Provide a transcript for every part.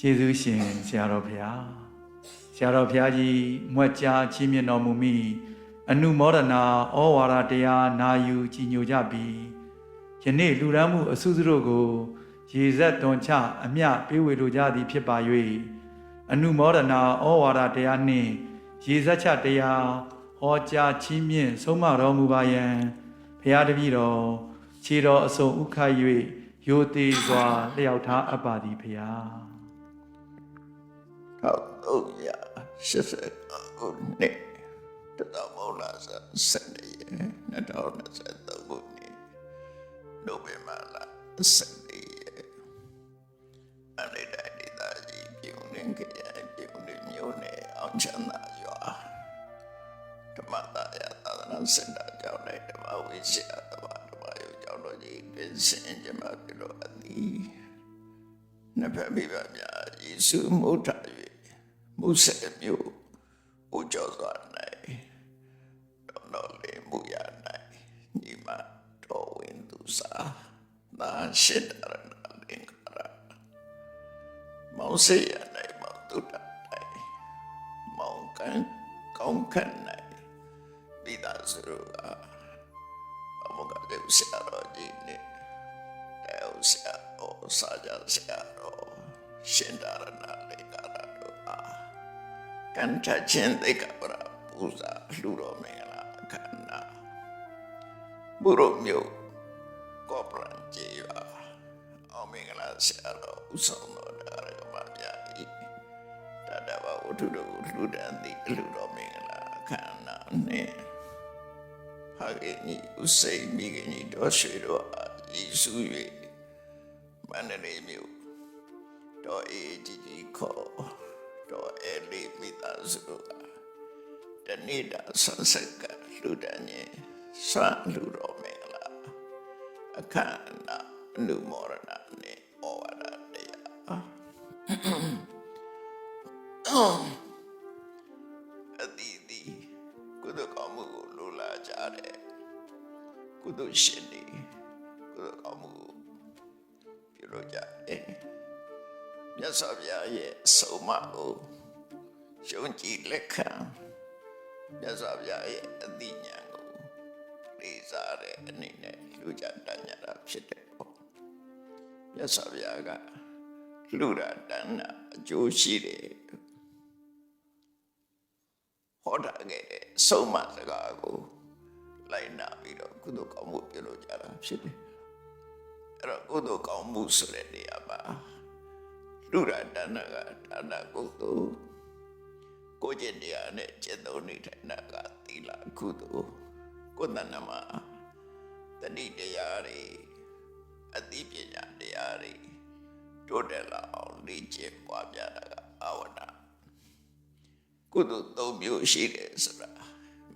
ကျေးဇူးရှင်ဆရာတော်ဘုရားဆရာတော်ဘုရားကြီးမွတ်ကြားချီးမြှင့်တော်မူမိအနုမောဒနာဩဝါဒတရားနာယူကြည်ညိုကြပြီးယနေ့လူရန်မှုအစုစုတို့ကိုရေဆက်သွန်ချအမျှပေးဝေလိုကြသည်ဖြစ်ပါ၍အနုမောဒနာဩဝါဒတရားနှင့်ရေဆက်ချတရားဟောကြားချီးမြှင့်ဆုံးမတော်မူပါယံဘုရားတပည့်တော်ခြေတော်အစုံဥခတ်၍ရိုသေစွာလျှောက်ထားအပ်ပါသည်ဘုရား 1389 နှစ်တတော်မောလာ12ရက်2023ခုနှစ်နိုဝင်ဘာလ14ရက်အရိဒိုင်ဒေသကြီးပြုံးလင်းခရိုင်ပြုံးလင်းမြို့နယ်အောင်ချမ်းသာရွာဓမ္မတရားသာသနာစင်တာကျောင်း၌ဓမ္မဝိဇ္ဇာဓမ္မယုံကျောင်းတော်ကြီးတွင်ဆင်ကြမှာပြုလို့အသည်နှစ်ဖက်မိဘများယေရှုမုထ၍မုဆေမျိုးဥကြောစွာ၌တော်လေးမူရ၌ညီမတော်ဝင်သူစာနာရှိတရဏလင်္ကာရမောင်စေရ၌မောင်တုတ္တ၌မောင်ကန်ကောင်းခန့်၌မိသားစုကအမကတဲ့ဆရာတော်ကြီးနဲ့တဲ့ဆရာတော်စာကြဆရာတော်ရှင်တရဏလင်္ကာရတို့အားကန်ထချင်းသိက္ခာပရပူဇာလှူတော်မင်္ဂလာအခမ်းအနားဘုရောမျိုးကောပရန်ကြီးပါအောင်မင်္ဂလာဆရာတော်ဥဆောင်တော်တရားကမပြဤတတဘဝတ္ထုတို့လှူဒန်းသည့်လှူတော်မင်္ဂလာအခမ်းအနားနှင့်ဖခင်ကြီးဥစိန်မိခင်ကြီးတော်ရွှေတော်အားယေရှု၍မန္တလေးမြို့တော်အေးကြီးခေါ်တော်အေးလေးမိသားစုတနေ့တာဆက်ဆက်ကလူတန်းရင်ဆွမ်းလူတော်မင်္ဂလာအခမ်းအနားအနုမောဒနာနဲ့ဩဝါဒတရားအတိအသီးကုသိုလ်ကောင်းမှုကိုလိုလားကြတဲ့ကုသိုလ်ရှင်တွေကုသိုလ်ကောင်းမှုကိုပြုလုပ်ကြတယ်မြတ်စွာဘုရားရဲ့အဆုံးအမကိုယုံကြည်လက်ခံမြတ်စွာဘုရားရဲ့အသိဉာဏ်ကိုလေးစားတဲ့အနေနဲ့လူကြတတ်ကြတာဖြစ်တယ်ပေါ့မြတ်စွာဘုရားကလူရတဏ္ဍအကျိုးရှိတယ်ဟောတာခဲ့တဲ့အဆုံးအမစကားကိုလိုက်နာပြီးတော့ကုသိုလ်ကောင်းမှုပြုလုပ်ကြတာဖြစ်တယ်အဲ့တော့ကုသိုလ်ကောင်းမှုဆိုတဲ့နေရာမှာလူရတဏ္ဍကဒါနကုသိုလ်ကိုကျင့်တရားနဲ့ကျင့်သုံးနေတဲ့နာကသီလကုသိုလ်ကိုယ်တဏ္ဍမှာတတိတရားတွေအသိပညာတရားတွေတိုးတက်လာအောင်လေ့ကျင့်ပွားများတာကအာဝနာကုသိုလ်သုံးမျိုးရှိတယ်ဆိုတာ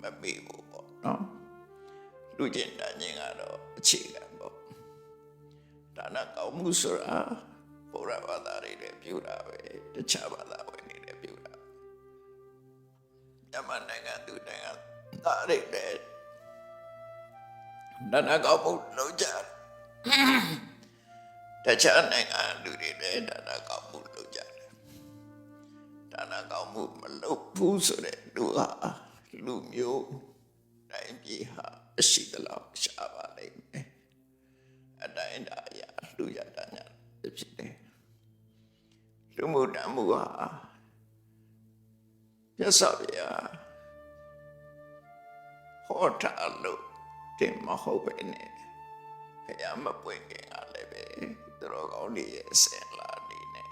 မမေ့ဘူးပေါ့နော်လူကျင့်တတ်ခြင်းကတော့အခြေခံပေါ့ဒါနကောင်းမှုဆိုတာဘုရားဘာသာတွေလည်းပြုတာပဲတခြားဘာသာဝင်တွေလည်းပြုတာမြန်မာနိုင်ငံသူနိုင်ငံသားတွေလည်းဒါနကောင်းမှုလုပ်ကြတခြားနိုင်ငံလူတွေလည်းဒါနကောင်းမှုလုပ်ကြတယ်ဒါနကောင်းမှုမလုပ်ဘူးဆိုတဲ့လူဟာလူမျိုးတိုင်းပြည်ဟာအရှိတလောက်ရှားပါလိမ့်မယ်အတိုင်းဒါရလူရတညာဖြစ်တယ်လူမှုတမှုဟာမြတ်စွာဘုရားဟောထားလို့တင်မဟုတ်ပဲနဲ့ဘုရားမပွင့်ခင်ကလည်းပဲသူတော်ကောင်းတွေရဲ့ဆင်လာနေနဲ့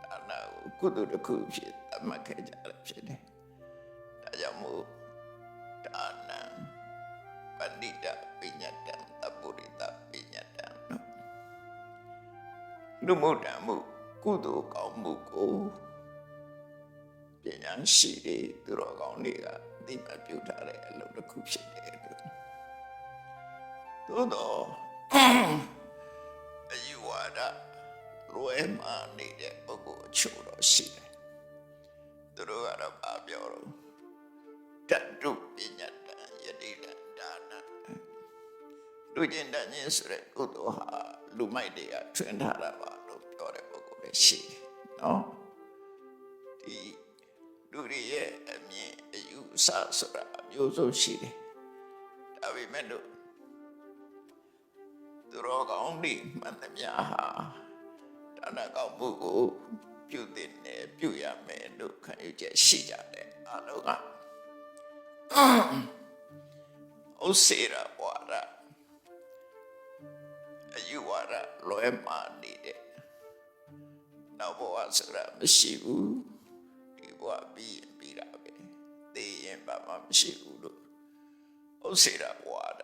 ဒါနာကိုကုသိုလ်တစ်ခုဖြစ်သတ်မှတ်ခဲ့ကြတယ်ဖြစ်တယ်ဒါကြောင့်မို့ဒါနံပဏိတပညာတံတပုရိတပညာတံလူမှုတမှုကုသိုလ်ကောင်းမှုကိုပညာရှိတွေသူတော်ကောင်းတွေကသိမှတ်ပြုထားတဲ့အလုပ်တစ်ခုဖြစ်တယ်သို့တော့အယူဝါဒလွဲမှားနေတဲ့ပုဂ္ဂိုလ်အချို့တော့ရှိတယ်သူတို့ကတော့ဘာပြောတော့တတုပညာတံယတိတံဒါနလူကျင့်တတ်ခြင်းဆိုတဲ့ကုသိုလ်ဟာလူမိုက်တွေကထွင်ထားတာပါလို့ပြောတဲ့ပုဂ္ဂိုလ်လည်းရှိတယ် နော်ဒီလူတွေရဲ့အမြင်အယူအဆဆိုတာအမျိုးစုံရှိတယ်ဒါပေမဲ့လို့သူတော်ကောင်းတွေမှန်သမျှဟာဒါနကောင်းမှုကိုပြုတဲ့နဲ့ပြုရမယ်လို့ခံယူချက်ရှိကြတယ်အလုံးကဥစေရဝါဒအယူဝါဒလွဲမှာနေတဲ့နောက်ဘဝဆိုတာမရှိဘူးဒီဘဝပြီးတာပဲသိရင်ဘာမှမရှိဘူးလို့ဥစေရဝါဒ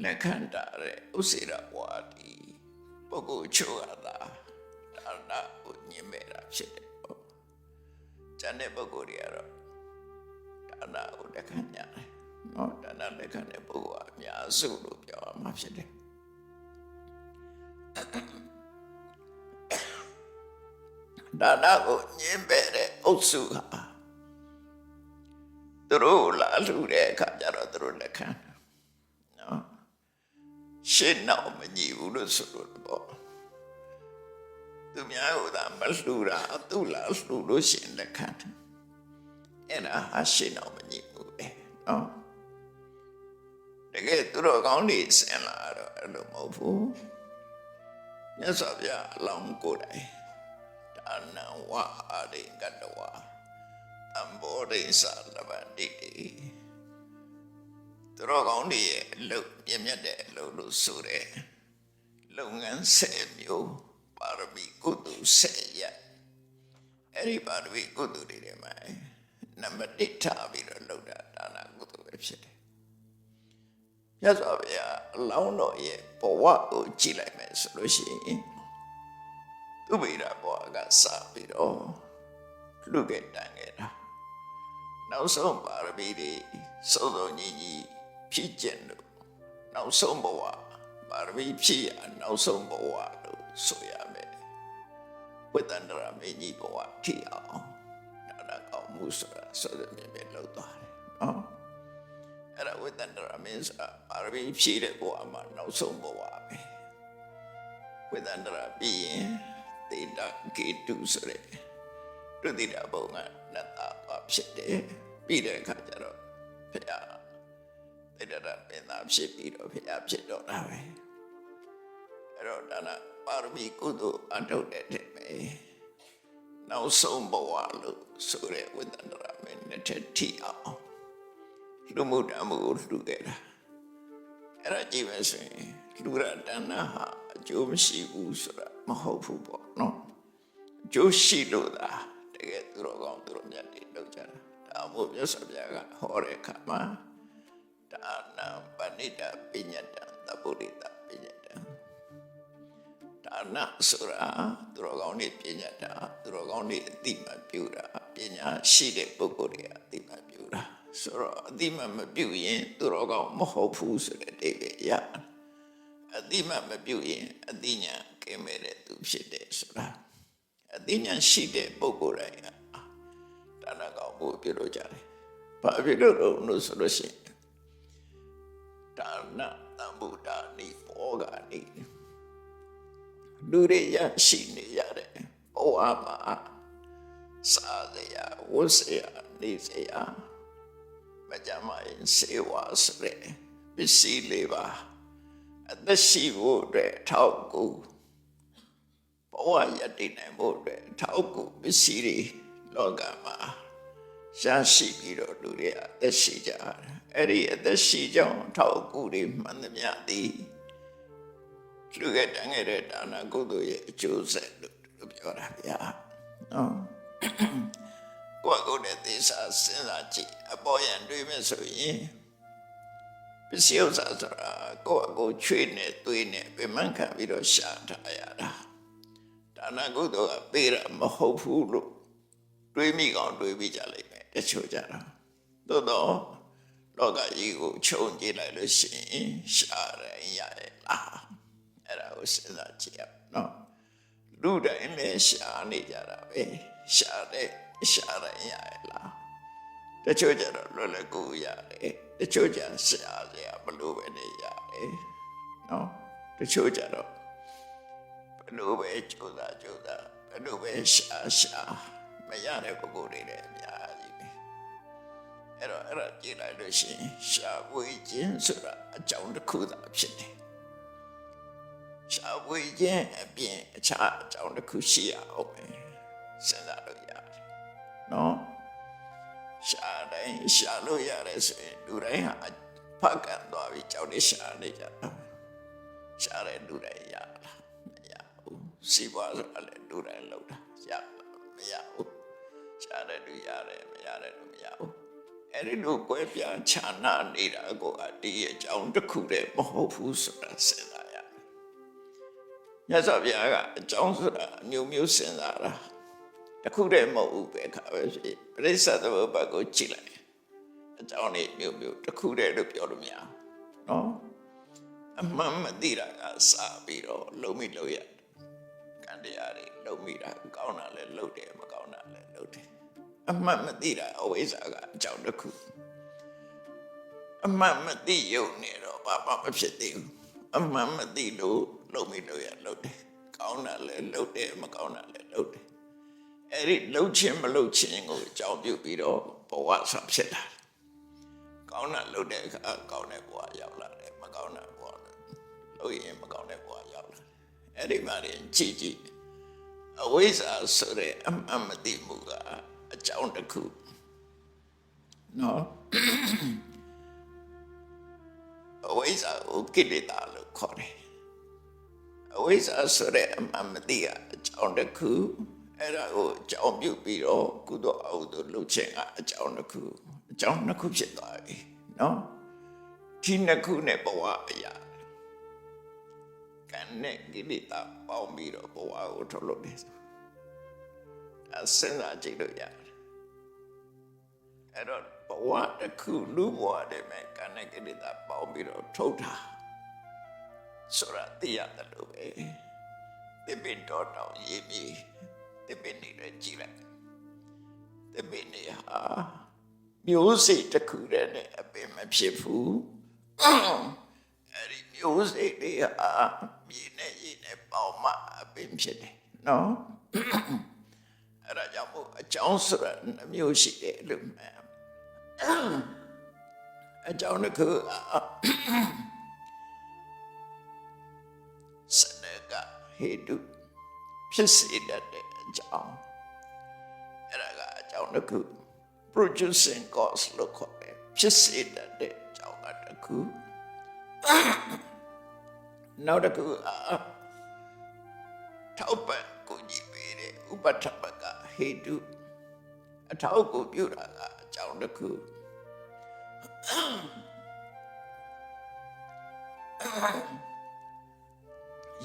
လက်ခံတာတဲ့ဥစေရဝါဒီပုဂ္ဂိုလ်ချို့ကသာဒါနကိုညင်မဲ့တာဖြစ်တယ်ပေါ့ကျန်တဲ့ပုဂ္ဂိုလ်တွေကတော့ဒါနကိုလက်ခံကြတယ်နော်ဒါနလက်ခံတဲ့ပုဂ္ဂိုလ်အများစုလို့ပြောရမှာဖြစ်တယ်ဒါနကိုညင်မဲ့တဲ့အုပ်စုဟာသူတို့လာလူတဲ့အခါကျတော့သူတို့လက်ခံနော်ရှင်းတော့မညီဘူးလို့ဆိုလို့ပေါ့သူများကမလှူတာသူလာလှူလို့ရှင်းလက်ခံအဲ့ဒါဟာရှင်းတော့မညီဘူးပဲနော်တကယ်သူတို့ကောင်းနေစင်လာတော့အဲ့လိုမဟုတ်ဘူးမြတ်စွာဘုရားအလောင်းကိုယ်တိုင်ဒါနဝါအရိကတဝါအဘောရိစာလဘတိသူတော်ကောင်းတွေရဲ့အလုပ်ပြည့်မြတ်တဲ့အလုပ်လို့ဆိုတဲ့လုပ်ငန်း10မျိုးပါရမီကုသိုလ်10ရပ်အဲ့ဒီပါရမီကုသိုလ်တွေထဲမှာနံပါတ်1ထားပြီးတော့လုပ်တာဒါနကုသိုလ်ပဲဖြစ်တယ်မြတ်စွာဘုရားအလောင်းတော်ရဲ့ဘဝကိုကြည့်လိုက်မယ်ဆိုလို့ရှိရင်သူဗေဒဘဝကစပြီးတော့လူခဲ့တန်ခဲ့တာနောက်ဆုံးပါရမီတွေစုံစုံညီညီဖြစ်ကျင်လို့နောက်ဆုံးဘဝပါရမီဖြစ်ရနောက်ဆုံးဘဝလို့ဆိုရမယ်ဝိတ္တန္တရာမင်းကြီးဘဝထိအောင်ဒါကောင်းမှုဆိုတာဆိုတဲ့မြင်မြင်လောက်သွားတယ်နော်အဲ့ဒါဝိတ္တန္တရာမင်းဆိုတာပါရမီဖြစ်တဲ့ဘဝမှာနောက်ဆုံးဘဝပဲဝိတ္တန္တရာပြီးရင်သေတကေတုဆိုတဲ့ဒုတိယဘုံကနတ်သားပါဖြစ်တယ်ပြီးတဲ့အခါကျတော့ဖျားသေတရပင်သားဖြစ်ပြီးတော့ဖျားဖြစ်တော့တာပဲအဲ့တော့ဒါနပါရမီကုသိုလ်အထုတ်တဲ့တဲ့ပဲနောက်ဆုံးဘဝလို့ဆိုတဲ့ဝိတ္တန္တရာမင်းနဲ့ထထီအောင်လူမှုတမှုကိုလှူခဲ့တာအဲ့ဒါကြည့်မယ်ဆိုရင်လူရတဏ္ဍဟာအကျိုးမရှိဘူးဆိုတာမဟုတ်ဘူးပေါ့နော်အကျိုးရှိလို့သာတကယ်သူတော်ကောင်းသူတော်မြတ်တွေလုပ်ကြတာဒါမို့မြတ်စွာဘုရားကဟောတဲ့အခါမှာဒါနပဏိတပညတံသဗ္ဗုရိတပညတံဒါနဆိုတာသူတော်ကောင်းတွေပညာတာသူတော်ကောင်းတွေအတိမပြုတာပညာရှိတဲ့ပုဂ္ဂိုလ်တွေအတိမပြုတာဆိုတော့အတိမမပြုရင်သူတော်ကောင်းမဟုတ်ဘူးဆိုတဲ့အဓိပ္ပာယ်ရအတိမမပြုရင်အတိညာကဲမဲ့တဲ့သူဖြစ်တယ်ဆိုတာအတိညာရှိတဲ့ပုဂ္ဂိုလ်တိုင်းဒါနကောင်းဖို့ပြုလို့ကြတယ်ဘာဖြစ်လို့ဆိုလို့ရှိရင်ဒါနသံဗုဒ္ဓနိဘောဂာနိလူတွေရရှိနေရတဲ့ဘဝမှာစားစရာဝတ်စရာနေစရာမကြမ်းမရင်စေဝါစတဲ့ပစ္စည်းလေးပါအသက်ရှိဖို့အတွက်ထောက်ကူဘဝရည်တည်နိုင်ဖို့အတွက်ထောက်ကူပစ္စည်းတွေလောကမှာရရှိပြီးတော့လူတွေအသက်ရှိကြတယ်အဲ့ဒီအသက်ရှိကြောင်းထောက်ကူတွေမှန်သမျှသည်လူကတန်ခဲ့တဲ့ဒါနကုသိုလ်ရဲ့အကျိုးဆက်လို့ပြောတာဗျာနော်ကိုယ့်ကိုယ်နဲ့သေစာစဉ်းစားကြည့်အပေါ်ရန်တွေးမယ်ဆိုရင်ပစ္စည်းဥစ္စာဆိုတာကိုယ့်ကိုယ်ချွေးနဲ့သွေးနဲ့ပြမန်းခံပြီးတော့ရှာထားရတာဒါနကုသိုလ်ကပေးတာမဟုတ်ဘူးလို့တွေးမိကောင်တွေးပြီးကြလိမ့်မယ်တချို့ကြတာသို့တော့လောကကြီးကိုခြုံကြည့်လိုက်လို့ရှိရင်ရှာရင်ရရဲ့လားအဲ့ဒါကိုစဉ်းစားကြည့်ရနော်လူတိုင်းလည်းရှာနေကြတာပဲရှာရင်ရရဲ့လားတချို့ကြတော့လွယ်လွယ်ကူရတယ်တချို့ကြရှာစရာဘလို့ပဲနေရတယ်နော်တချို့ကြတော့ဘလို့ပဲကြိုးစားဘ ဘယ်လိုပဲရှာမရတဲ့ပုဂ္ဂိုလ်တွေလည်းအများကြီးပဲအဲ့ဒါကြည့်လိုက်လို့ရှိရင်ရှာဝေခြင်းဆိုတာအကြောင်းတစ်ခုသာဖြစ်တယ်ရှာဝေခြင်းအပြင်အခြားအကြောင်းတစ်ခုရှိရအောင်ပဲစဉ်းစားလို့ရတယ်နော်ရှာတိုင်းရှာလို့ရတယ်ဆိုရင်လူတိုင်းဟာဖတ်ကန်သွားပြီးကြောက်နေရှာနေကြတာရှာတဲ့လူတိုင်းရလားမရဘူးစီးပွားဆိုတာလည်းလူတိုင်းလောက်တာရမရဘူးရှာတဲ့လူရတယ်မရတဲ့လူမရဘူးအဲ့ဒီလိုကွဲပြားခြားနာနေတာကိုအဒီအကြောင်းတစ်ခုတည်းမဟုတ်ဘူးဆိုတာစဉ်းစားရမြတ်စွာဘုရားကအကြောင်းဆိုတာအမျိုးမျိုးစဉ်းစားတာတခုတည်းမဟုတ်ဘူးပဲခါပဲဖြစ်ပရိစ္ဆေသမုပ္ပါကိုကြည့်လိုက်အကြောင်းလေးမျိုးမျိုးတခုတည်းလို့ပြောလို့မရဘူးနော်အမှန်မသိတာကစပြီးတော့လုံးမိလို့ရကံတရားတွေလုံးမိတာကောင်းတာလည်းလုပ်တယ်မကောင်းတာလည်းလုပ်တယ်အမှန်မသိတာအဝိဇ္ဇာကအကြောင်းတစ်ခုအမှန်မသိရုံနဲ့တော့ဘာမှမဖြစ်သေးဘူးအမှန်မသိလို့လုံးမိလို့ရလုပ်တယ်ကောင်းတာလည်းလုပ်တယ်မကောင်းတာလည်းလုပ်တယ်အဲ့ဒီလှုပ်ခြင်းမလှုပ်ခြင်းကိုအကြောင်းပြုပြီးတော့ဘဝဆောက်ဖြစ်လာတယ်။ကောင်းတာလှုပ်တဲ့အခါကောင်းတဲ့ဘဝရောက်လာတယ်မကောင်းတဲ့ဘဝလှုပ်ရင်မကောင်းတဲ့ဘဝရောက်လာတယ်။အဲ့ဒီမှာကြည့်အဝိဇ္ဇာဆိုတဲ့အမှန်မသိမှုကအကြောင်းတစ်ခုနော်အဝိဇ္ဇာကိုကိလေသာလို့ခေါ်တယ်။အဝိဇ္ဇာဆိုတဲ့အမှန်မသိကအကြောင်းတစ်ခုအဲ့ဒါကိုအကြောင်းပြုပြီးတော့ကုသိုလ်အကုသိုလ်လုပ်ခြင်းကအကြောင်းတစ်ခုဖြစ်သွားပြီနော်ဒီနှစ်ခုနဲ့ဘဝအရာကံနဲ့ကိလေသာပေါင်းပြီးတော့ဘဝကိုထုတ်လုပ်တယ်အစင်လာကြည့်လို့ရတယ်အဲ့တော့ဘဝတစ်ခုလူဘဝတည်းမဲ့ကံနဲ့ကိလေသာပေါင်းပြီးတော့ထုတ်တာဆိုတာသိရတယ်လို့ပဲဒီပင်တော်တော်ရေးပြီးတပင်းနေရကြည့်လိုက်တပင်းနေဟာမျိုးစိတ်တစ်ခုတည်းနဲ့အပင်မဖြစ်ဘူးအဲ့ဒီမျိုးစိတ်တွေဟာမြေနဲ့ရေနဲ့ပေါင်းမှအပင်ဖြစ်တယ်နော်အဲ့ဒါကြောင့်မို့အကြောင်းဆိုတာမျိုးရှိတယ်လို့မှန်အကြောင်းတစ်ခုစနကဟေတုဖြစ်စေတဲ့အကြောင်းအဲ့ဒါကအကြောင်းတစ်ခု producing cause လို့ခေါ်တယ်ဖြစ်စေတဲ့အကြောင်းတစ်ခုနောက်တစ်ခုထောက်ပံ့ကိုကြည့်ပေးတဲ့ဥပထပကဟေတုအထောက်ကိုပြုတာကအကြောင်းတစ်ခု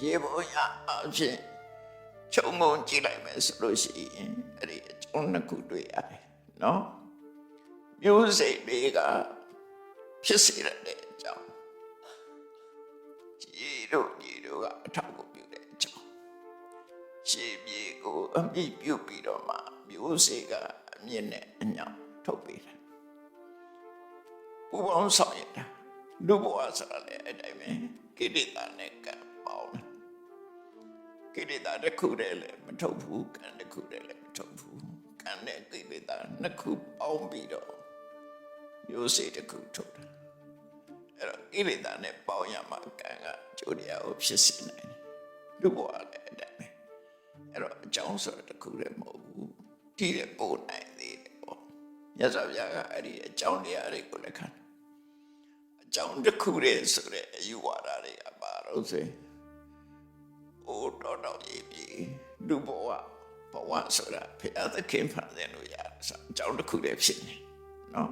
ရေပေါ်ရအဖြစ်ခြုံငုံကြည့်လိုက်မယ်ဆိုလို့ရှိရင်အဲ့ဒီအကြောင်းနှစ်ခုတွေ့ရတယ်နော်မျိုးစိတ်တွေကဖြစ်စေတဲ့အကြောင်းရေတို့ကအထောက်ကိုပြုတဲ့အကြောင်းရှေးမြေကိုအမိပြုပြီးတော့မှမျိုးစိတ်ကအမြင့်နဲ့အညောင်ထုတ်ပေးတယ်ပူပေါင်းဆောင်ရတာလူဘဝဆိုတာလည်းအဲ့တိုင်းပဲကိလေသာနဲ့ကံပေါင်းတယ်ကိလေသာတစ်ခုတည်းလည်းမထုတ်ဘူးကံတစ်ခုတည်းလည်းမထုတ်ဘူးကံနဲ့ကိလေသာနှစ်ခုပေါင်းပြီးတော့မျိုးစိတ်တစ်ခုထုတ်တာအဲ့တော့ကိလေသာနဲ့ပေါင်းရမှကံကကျိုးတရားကိုဖြစ်စေနိုင်တယ်လူဘဝလည်းအဲ့တိုင်းပဲအဲ့တော့အကြောင်းဆိုတစ်ခုတည်းမဟုတ်ဘူးဒီတဲ့ပို့နိုင်သေးတယ်ပေါ့မြတ်စွာဘုရားကအဲ့ဒီအကြောင်းတရားတွေကိုလက်ခံအကြောင်းတစ်ခုတည်းဆိုတဲ့အယူဝါဒတွေကပါတော့စေအိုးတော်ရေးပြီးလူဘဝဆိုတာဖျားသခင်ဖန်ဆင်းလို့ရအကြောင်းတစ်ခုတည်းဖြစ်နေနော်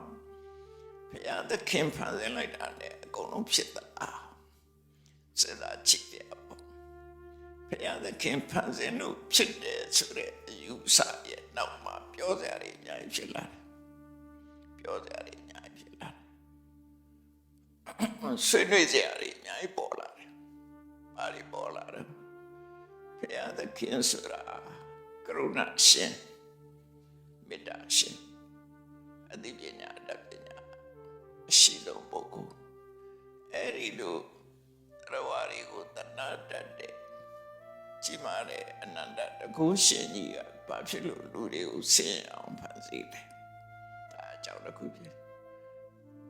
ဖျားသခင်ဖန်ဆင်းလိုက်တာနဲ့အကုန်လုံးဖြစ်တာစဉ်းစားကြည့်ရပေါ့ဖျားသခင်ဖန်ဆင်းလို့ဖြစ်တယ်ဆိုတဲ့အယူဆရဲ့နောက်မှာပြောစရာတွေအများကြီးဖြစ်လာတယ်ဆွေးနွေးစရာတွေအများကြီးပေါ်လာတယ်ဘာတွေပေါ်လာတယ်ဖျားသခင်ဆိုတာကရုဏာရှင်မေတ္တာရှင်အသိပညာတတ်ပညာအရှိဆုံးပုဂ္ဂိုလ်အဲ့ဒီလိုသရဝါတွေကိုတဏှာတတ်တဲ့ကြ ကြီးမားတဲ့အနန္တတကုရှင်ကြီးကဘာဖြစ်လို့လူတွေကိုဆင်းအောင်ဖန်ဆင်းတယ်ဒါအကြောင်းတစ်ခုဖြစ်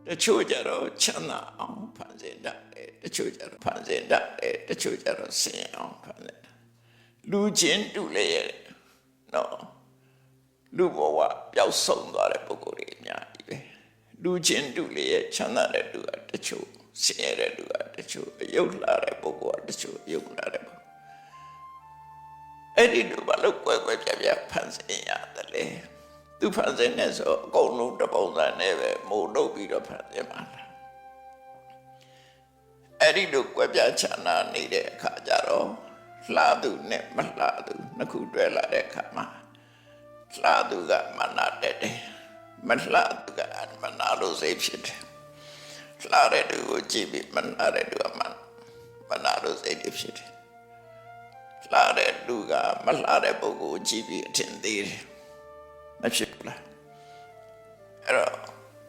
တချို့ကြတော့ချမ်းသာအောင်ဖန်ဆင်းတတ်တယ်တချို့ကြတော့ဖန်ဆင်းတတ်တယ်တချို့ကြတော့ဆင်းအောင်ဖန်ဆင်းတယ်လူချင်းတူလေရဲ့နော်လူဘဝပျောက်ဆုံးသွားတဲ့ပုဂ္ဂိုလ်တွေအများကြီးပဲလူချင်းတူလေရဲ့ချမ်းသာတဲ့လူကတချို့ဆင်းရဲတဲ့လူကတချို့ရုပ်လာတဲ့ပုဂ္ဂိုလ်ကတချို့ရုပ်လာတဲ့ပုဂ္ဂိုလ်အဲ့ဒီလိုဘာလို့ကွဲကွဲပြားပြားဖန်ဆင်းရတယ်လေသူဖန်ဆင်းနေဆိုအကုန်လုံးတပုံစံနဲ့ပဲမို့လုပ်ပြီးတော့ဖန်ဆင်းပါလားအဲ့ဒီလိုကွဲပြားခြားနာနေတဲ့အခါကျတော့လှသူနဲ့မလှသူနှစ်ခုတွဲလာတဲ့အခါမှာလှသူကမနာတဲ့တယ်မလှသူကမနာလို့စိတ်ဖြစ်တယ်လှတဲ့သူကိုကြည့်ပြီးမနာတဲ့သူကမနာလို့စိတ်ဖြစ်တယ်လှတဲ့သူကမလှတဲ့ပုဂ္ဂိုလ်ကိုကြည့်ပြီးအထင်သေးတယ်မဖြစ်ဘူးလားအဲ့တော့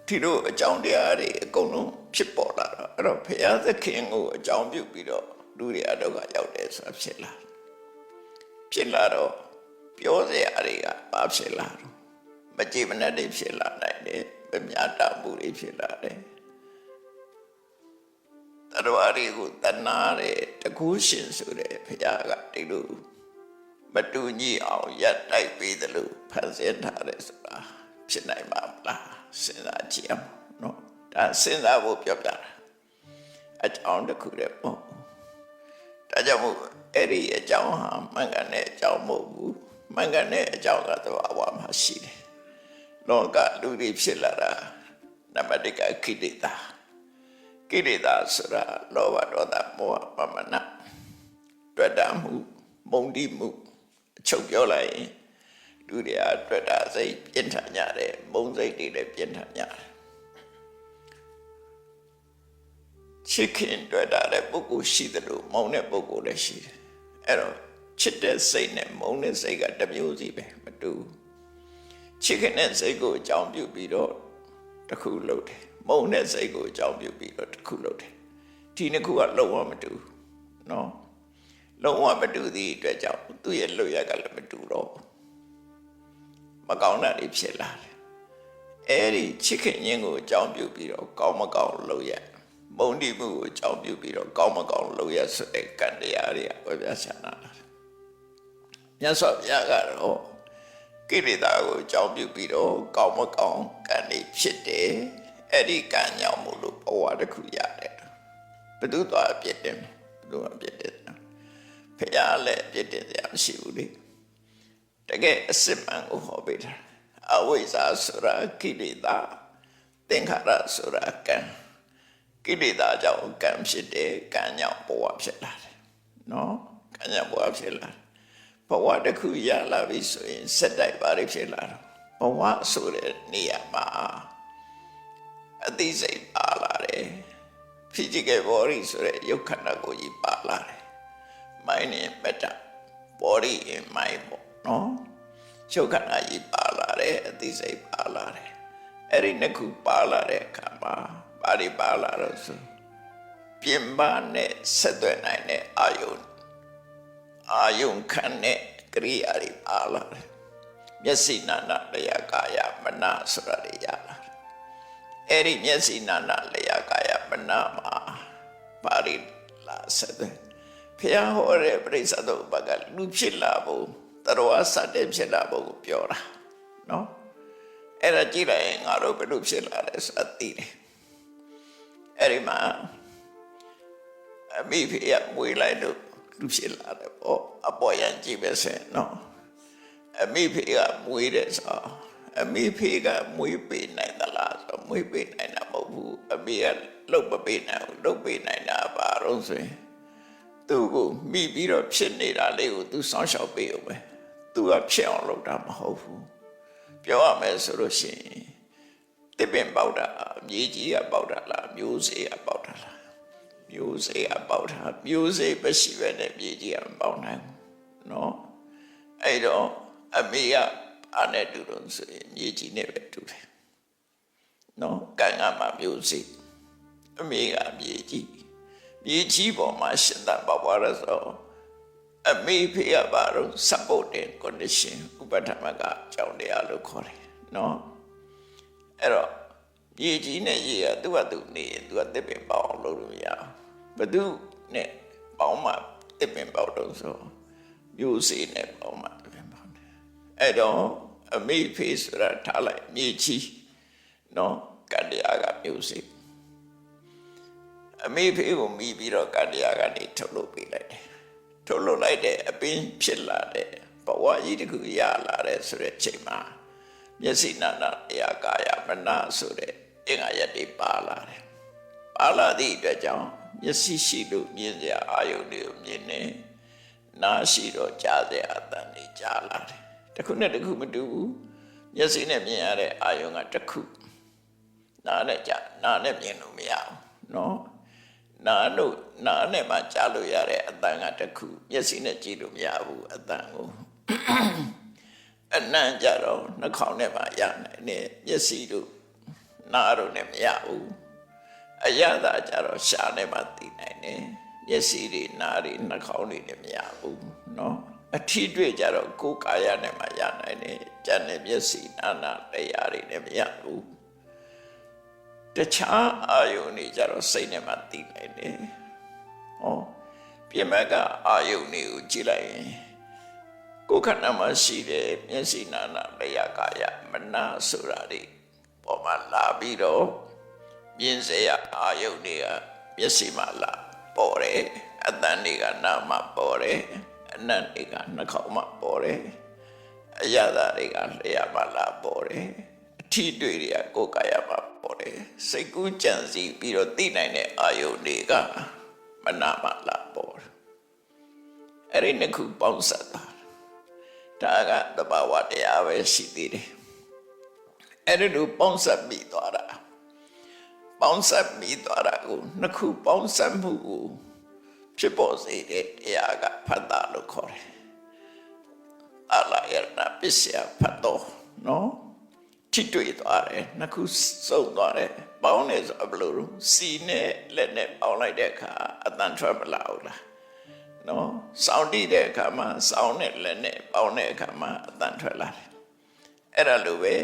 ဒီလိုအကြောင်းတရားတွေအကုန်လုံးဖြစ်ပေါ်လာတော့အဲ့တော့ဘုရားသခင်ကိုအကြောင်းပြုပြီးတော့လူတွေအတော့ကရောက်တယ်ဆိုတာဖြစ်လာတော့ပြောစရာတွေကဘာဖြစ်လာတော့မကြည်မနှက်တွေဖြစ်လာနိုင်တယ်မမြတ်တာမှုတွေဖြစ်လာတယ်တရားတွေကိုတဏှာတဲ့တကုရှင်ဆိုတဲ့ဘုရားကဒီလိုမတူညီအောင်ရပ်တိုက်ပေးတယ်လို့ဖန်ဆင်းထားတယ်ဆိုတာဖြစ်နိုင်ပါမလားစဉ်းစားကြည့်အောင်နော်ဒါစဉ်းစားဖို့ပြောပြတာအကြောင်းတစ်ခုတည်းပေါ့ဒါကြောင့်မို့အဲ့ဒီအကြောင်းဟာမှန်ကန်တဲ့အကြောင်းမဟုတ်ဘူးမှန်ကန်တဲ့အကြောင်းကတော့အဝါမှာရှိတယ်လောကလူတွေဖြစ်လာတာနံပါတ်1ကခိတ္တကိလေသာဆိုတာလောဘဒေါသမောဟပမနတွေ့တာမှုမုန်းတိမှုအချုပ်ပြောလိုက်ရင်လူတွေကတွေ့တာစိတ်ပြင်းထန်ကြတယ်မုန်းစိတ်တွေလည်းပြင်းထန်ကြတယ်ချစ်ခင်တွေ့တာတဲ့ပုဂ္ဂိုလ်ရှိတယ်လို့မုန်းတဲ့ပုဂ္ဂိုလ်လည်းရှိတယ်အဲ့တော့ချစ်တဲ့စိတ်နဲ့မုန်းတဲ့စိတ်ကတစ်မျိုးစီပဲမတူချစ်ခင်တဲ့စိတ်ကိုအကြောင်းပြုပြီးတော့တစ်ခုလုပ်တယ်မုန်းတဲ့စိတ်ကိုအကြောင်းပြုပြီးတော့တစ်ခုလုပ်တယ်ဒီနှစ်ခုကလုံးဝမတူနော်လုံးဝမတူသည့်အတွက်ကြောင့်သူ့ရဲ့လွတ်ရကလည်းမတူတော့မကောင်းတာတွေဖြစ်လာတယ်အဲ့ဒီချစ်ခင်ခြင်းကိုအကြောင်းပြုပြီးတော့ကောင်းမကောင်းလုပ်ရမုန်းတိမှုကိုအကြောင်းပြုပြီးတော့ကောင်းမကောင်းလုပ်ရဆိုတဲ့ကံတရားတွေကဝေပြချာနာလာတယ်မြတ်စွာဘုရားကတော့ကိလေသာကိုအကြောင်းပြုပြီးတော့ကောင်းမကောင်းကံတွေဖြစ်တယ်အဲ့ဒီကံကြောင့်မို့လို့ဘဝတစ်ခုရတယ်ဘယ်သူသွားအပြစ်တင်ဘယ်သူအပြစ်တင်ဖျားလည်းအပြစ်တင်စရာမရှိဘူးလေတကယ်အစစ်မှန်ကိုဟောပေးတာအဝိဇ္ဇာဆိုတာကိလေသာသင်္ခါရဆိုတာကံကိလေသာကြောင့်ကံဖြစ်တယ်ကံကြောင့်ဘဝဖြစ်လာတယ်နော်ကံကြောင့်ဘဝဖြစ်လာဘဝတစ်ခုရလာပြီဆိုရင်စက်တိုက်ပါတွေဖြစ်လာတော့ဘဝဆိုတဲ့နေရာမှာအသိစိတ်ပါလာတယ် physical body ဆိုတဲ့ရုပ်ခန္ဓာကိုယ်ကြီးပါလာတယ် mind and matter body and mind ပေါ့နော်ရုပ်ခန္ဓာကြီးပါလာတယ်အသိစိတ်ပါလာတယ်အဲ့ဒီနှစ်ခုပါလာတဲ့အခါမှာဘာတွေပါလာတော့ဆိုပြင်ပနဲ့ဆက်သွယ်နိုင်တဲ့အာယုံခံတဲ့ကရိယာတွေပါလာတယ်မျက်စိနာနာလျာကာယမနဆိုတာတွေရလာတယ်အဲ့ဒီမျက်စိနာနာလျာကာယမနမှာပါရီလာဆက်သွယ်ဖျားဟောတဲ့ပရိစ္ဆေသုပ္ပကလူဖြစ်လာဖို့တရဝစတဲ့ဖြစ်လာဖို့ကိုပြောတာနော်အဲ့ဒါကြည့်လိုက်ရင်ငါတို့ဘယ်လိုဖြစ်လာလဲဆိုတာသိတယ်အဲ့ဒီမှာအမိဖေးမွေးလိုက်လို့လူဖြစ်လာတယ်ပေါ့အပေါ်ရန်ကြည့်ပဲဆင်နော်အမိဖေးကမွေးတယ်ဆိုအမိဖေးကမွေးပေးနိုင်သလားဆိုမွေးပေးနိုင်တာမဟုတ်ဘူးအမေကလှုပ်မပေးနိုင်ဘူးလှုပ်ပေးနိုင်တာဘာလို့ဆိုရင်သူ့ကိုမိပြီးတော့ဖြစ်နေတာလေးကိုသူစောင့်ရှောက်ပေးအောင်ပဲသူကဖြစ်အောင်လုပ်တာမဟုတ်ဘူးပြောရမယ်ဆိုလို့ရှိရင်တစ်ပင်ပေါက်တာမြေကြီးကပေါက်တာလားမျိုးစေ့ကပေါက်တာလားမျိုးစေ့ကပေါက်တာမျိုးစေ့မရှိဘဲနဲ့မြေကြီးကမပေါက်နိုင်ဘူးနော်အဲ့တော့အမေကအားနဲ့တူလို့ဆိုရင်မြေကြီးနဲ့ပဲတူတယ်နော်ကံကမှမျိုးစေ့အမေကမြေကြီးပေါ်မှာရှင်သန်ပေါက်သွားရဆို အမေဖေကဘာလို့ supporting condition ဥပဒမကကြောင်းတရားလို့ခေါ်တယ်နော်အဲ့တော့ရေကြီးနဲ့ရေကသူ့ဟာသူနေသူကတစ်ပင်ပေါအောင်လုပ်လို့မရဘူးဘသူနဲ့ပေါင်းမှတစ်ပင်ပေါတော့ဆိုမျိုးစေ့နဲ့ပေါင်းမှတစ်ပင်ပေါတယ်အဲ့တော့အမေဖေဆိုတာထားလိုက်မြေကြီးနော်ကတရားကမျိုးစေ့အမေဖေကိုမိပြီးတော့ကတရားကနေထုတ်လုပ်ပေးလိုက်တယ်ထုတ်လုပ်လိုက်တဲ့အပင်ဖြစ်လာတဲ့ဘဝကြီးတစ်ခုရလာတဲ့ဆိုတဲ့ချိန်မှာမျက်စိနာနာတရားကာယမနာဆိုတဲ့အင်္ဂါရက်တွေပါလာတယ်ပါလာသည့်အတွက်ကြောင့်မျက်စိရှိလို့မြင်စရာအာယုန်တွေကိုမြင်နေနားရှိတော့ကြားစရာအသံတွေကြားလာတယ်တစ်ခုနဲ့တစ်ခုမတူဘူးမျက်စိနဲ့မြင်ရတဲ့အာယုန်ကတစ်ခုနားနဲ့ကြားနားနဲ့မြင်လို့မရဘူးနော်နားနဲ့မှကြားလို့ရတဲ့အသံကတစ်ခုမျက်စိနဲ့ကြည့်လို့မရဘူးအသံကိုအနံ့ကြတော့နှာခေါင်းနဲ့မှရနိုင်တယ်မျက်စိတို့နားတို့နဲ့မရဘူးအရသာကြတော့ရှားနဲ့မှသိနိုင်တယ်မျက်စိတွေနားတွေနှာခေါင်းတွေနဲ့မရဘူးเนาะအထီးတွေ့ကြတော့ကိုယ်ကာယနဲ့မှရနိုင်တယ်ကြံတဲ့မျက်စိနာတရားတွေနဲ့မရဘူးတခြားအာယုန်တွေကြတော့စိတ်နဲ့မှသိနိုင်တယ်ဟောပြင်မကအာယုန်တွေကိုကြည့်လိုက်ရင်ကိုယ်ခန္ဓာမှာရှိတဲ့မျက်စိနာတရားကာယမနာဆိုတာတွေပေါ်မှာလာပြီးတော့မြင်စေရအာယုန်တွေကမျက်စိမှာလာပေါ်တယ်အသံတွေကနားမှာပေါ်တယ်အနံ့တွေကနှာခေါင်းမှာပေါ်တယ်အရသာတွေကလျှာမှာလာပေါ်တယ်အထီးတွေ့တွေကကိုယ်ကာယမှာပေါ်တယ်စိတ်ကူးကြံစည်ပြီးတော့သိနိုင်တဲ့အာယုန်တွေကမနာမှာလာပေါ်တယ်အဲ့ဒီနှစ်ခုပေါင်းစပ်တာဒါကသဘာဝတရားပဲရှိသေးတယ်အဲ့ဒီလိုပေါင်းစပ်ပြီးသွားတာပေါင်းစပ်ပြီးသွားတာကိုနှစ်ခုပေါင်းစပ်မှုကိုဖြစ်ပေါ်စေတဲ့တရားကဖတ်တာလို့ခေါ်တယ်အလာယနာပစ္စယဖတ်တော့နော်ထိတွေ့သွားတယ်နှစ်ခုစုံသွားတယ်ပေါင်းနေဆိုဘယ်လိုလဲစီနဲ့လက်နဲ့ပေါင်းလိုက်တဲ့အခါအတန်ထွက်မလာဘူးလားနော်စောင်းတိတဲ့အခါမှာစောင်းနဲ့လက်နဲ့ပေါင်းတဲ့အခါမှာအတန်ထွက်လာတယ်အဲ့ဒါလိုပဲ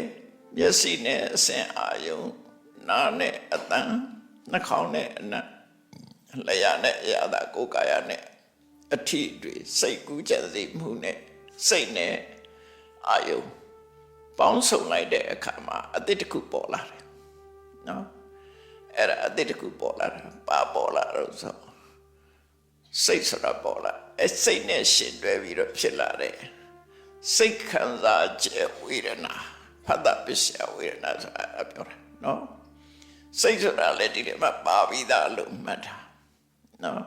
မျက်စိနဲ့အစင်အာယုံနားနဲ့အတန်နှာခေါင်းနဲ့အနံ့လျှာနဲ့ရတာကိုယ်ကာယနဲ့အထီးတွေစိတ်ကူးကြံစည်မှုနဲ့စိတ်နဲ့အာယုံပေါင်းစုံလိုက်တဲ့အခါမှာအတိတ်တစ်ခုပေါ်လာတယ်နော်အဲ့ဒါအတိတ်တစ်ခုပေါ်လာတယ်ပါပေါ်လာတော့ဆိုစိတ်ဆိုတာပေါ်လာအဲ့စိတ်နဲ့ရှင်တွဲပြီးတော့ဖြစ်လာတယ်စိတ်ခံစားချက်ဝေဒနာဖတ်တာပစ္စယဝေဒနာဆိုတာပြောတာနော်စိတ်ဆိုတာလည်းဒီထဲမှာပါပြီးသားလို့မှတ်တာနော်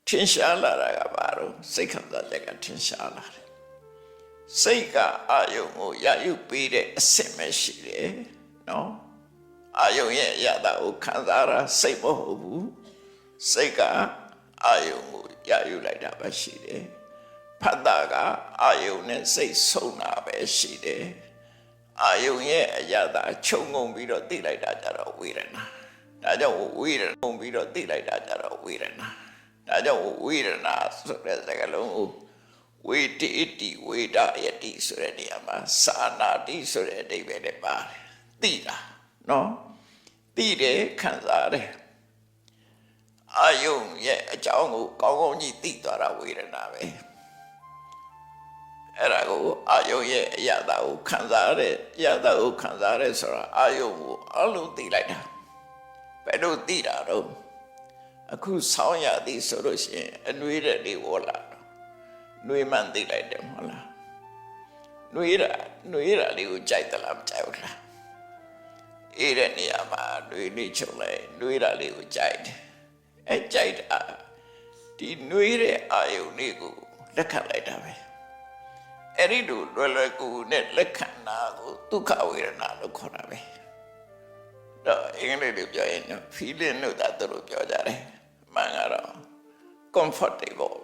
ထင်ရှားလာတာကဘာလို့စိတ်ခံစားချက်ကထင်ရှားလာတယ်စိတ်ကအာယုံကိုရယူပေးတဲ့အဆင့်ပဲရှိတယ်နော်အာယုံရဲ့ရတာကိုခံစားတာစိတ်မဟုတ်ဘူးစိတ်ကအာယုံကိုရယူလိုက်တာပဲရှိတယ်ဖတ်တာကအာယုံနဲ့စိတ်ဆုံးတာပဲရှိတယ်အာယုံရဲ့အရသာခြုံငုံပြီးတော့သိလိုက်တာကြတော့ဝေဒနာဒါကြောင့်ဝေဒနာငုံပြီးတော့သိလိုက်တာကြတော့ဝေဒနာဒါကြောင့်ဝေဒနာဆိုတဲ့စကားလုံးကိုဝေတိတိဝေဒယတိဆိုတဲ့နေရာမှာသာနာတိဆိုတဲ့အဓိပ္ပာယ်နဲ့ပါတယ်သိတာနော်သိတယ်ခံစားတယ်အာယုံရဲ့အကြောင်းကိုကောင်းကောင်းကြီးသိသွားတာဝေဒနာပဲအဲ့ဒါကိုအာယုံရဲ့အရာတာကိုခံစားရတဲ့အရာတာကိုခံစားရဆိုတာအာယုံကိုအလုံးသိလိုက်တာဘယ်လိုသိတာတော့အခုဆောင်းရသည်ဆိုလို့ရှိရင်အနှွေးတဲ့တွေဝလာနှွေးမှန်သိလိုက်တယ်မဟုတ်လားနှွေးတာလေးကိုကြိုက်သလားမကြိုက်ဘူးလားအေးတဲ့နေရာမှာနှွေးလေးချုပ်လိုက်နှွေးတာလေးကိုကြိုက်တယ်အဲကြိုက်တာဒီနှွေးတဲ့အာယုံလေးကိုလက်ခံလိုက်တာပဲအဲ့ဒီလိုလွယ်ကူနဲ့လက်ခံတာကိုဒုက္ခဝေဒနာလို့ခေါ်တာပဲတော့အင်္ဂလိပ်လိုပြောရင် feeling လို့သာသူတို့ပြောကြတယ်မှန်ကတော့ comfortable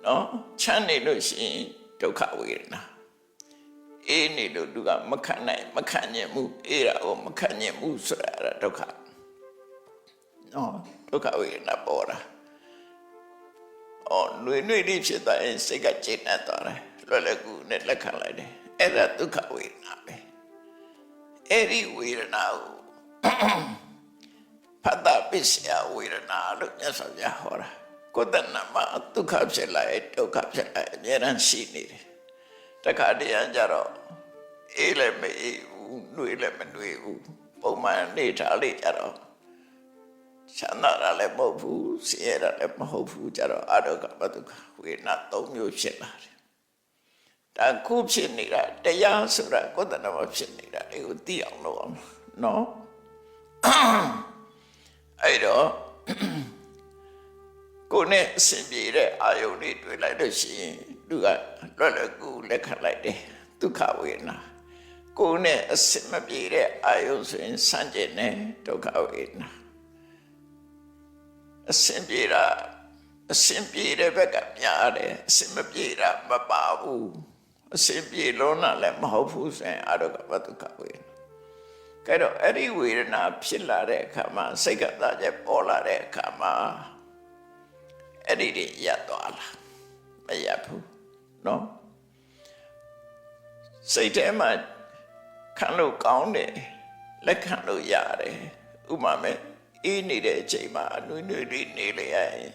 နော်ချမ်းနေလို့ရှိရင်ဒုက္ခဝေဒနာအေးနေလို့သူကမခံနိုင်မခံညင်မှုအေးတာကိုမခံညင်မှုဆိုတာဒုက္ခနော်ဒုက္ခဝေဒနာပေါ်တာဩ နှွေနှွေလေးဖြစ်သွားရင်စိတ်ကကျေနပ်သွားတယ်လွယ်လွယ်ကူနဲ့လက်ခံလိုက်တယ်အဲ့ဒါဒုက္ခဝေဒနာပဲအဲ့ဒီဝေဒနာကိုဖတ်တာပစ္စယဝေဒနာလို့မြတ်စွာဘုရားဟောတာကိုယ်တဏ္ဍမှာဒုက္ခဖြစ်လာဒုက္ခဖြစ်လာအများရန်ရှိနေတယ်တခါတည်းကြတော့အေးလည်းမအေးဘူးနှွေလည်းမနှွေဘူးပုံမှန်နေထားလေးကြတော့ချမ်းသာတာလည်းမဟုတ်ဘူးဆင်းရဲတာလည်းမဟုတ်ဘူးကြတော့အဒုက္ခမဒုက္ခဝေဒနာ၃မျိုးဖြစ်လာတယ်ဒါခုဖြစ်နေတာတရားဆိုတာကိုယ်တဏ္ဍမှာဖြစ်နေတာဒီကိုသိအောင်လုပ်အောင်နော်အဲ့တော့ကိုယ်နဲ့အစဉ်ပြေတဲ့အာယုန်လေးတွေ့လိုက်လို့ရှိရင်သူကလွယ်လွယ်ကူလက်ခံလိုက်တယ်ဒုက္ခဝေဒနာကိုယ်နဲ့အစဉ်မပြေတဲ့အာယုန်ဆိုရင်ဆန့်ကျင်တယ်ဒုက္ခဝေဒနာအစဉ်ပြေတာအစဉ်ပြေတဲ့ဘက်ကများတယ်အစဉ်မပြေတာမပါဘူးအစဉ်ပြေလုံးတာလည်းမဟုတ်ဘူးဆိုရင်အဒုက္ခဒုက္ခဝေဒနာကဲတော့အဲ့ဒီဝေဒနာဖြစ်လာတဲ့အခါမှာစိတ်ကသာကျပေါ်လာတဲ့အခါမှာအဲ့ဒီရပ်သွားလားမရပ်ဘူးနော်စိတ်ထဲမှာခံလို့ကောင်းတယ်လက်ခံလို့ရတယ်ဥပမာမဲ့အေးနေတဲ့အချိန်မှာနှွေးနှွေးလေးနေလေရင်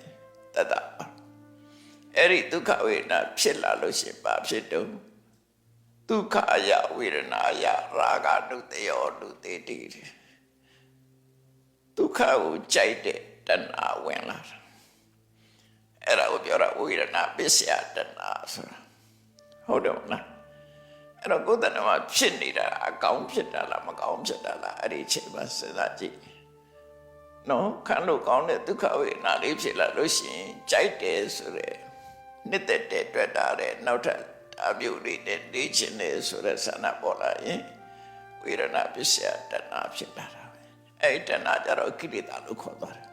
တတ်တာအဲ့ဒီဒုက္ခဝေဒနာဖြစ်လာလို့ရှိရင်ဘာဖြစ်တော့ဒုက္ခအယဝေဒနာယရာဂဒုတေယောဒုတေတိဒုက္ခကိုကြိုက်တဲ့တဏှာဝင်လာတာအဲ့ဒါကိုပြောတာဝေဒနာပစ္စယတဏှာဆိုတာဟုတ်တယ်မလားအဲ့တော့ကိုယ်တဏ္ဍမှာဖြစ်နေတာအကောင်းဖြစ်တာလားမကောင်းဖြစ်တာလားအဲ့ဒီအချိန်မှာစဉ်းစားကြည့်နော်ခံလို့ကောင်းတဲ့ဒုက္ခဝေဒနာလေးဖြစ်လာလို့ရှိရင်ကြိုက်တယ်ဆိုရဲနှစ်သက်တဲ့တွေ့တာတဲ့နောက်ထပ်အပြုလေးနဲ့နေခြင်းနဲ့ဆိုတဲ့ဆန္ဒပေါ်လာရင်ဝေဒနာပစ္စယတဏှာဖြစ်လာတာပဲအဲ့ဒီတဏှာကြတော့ကိလေသာလို့ခေါ်သွားတယ်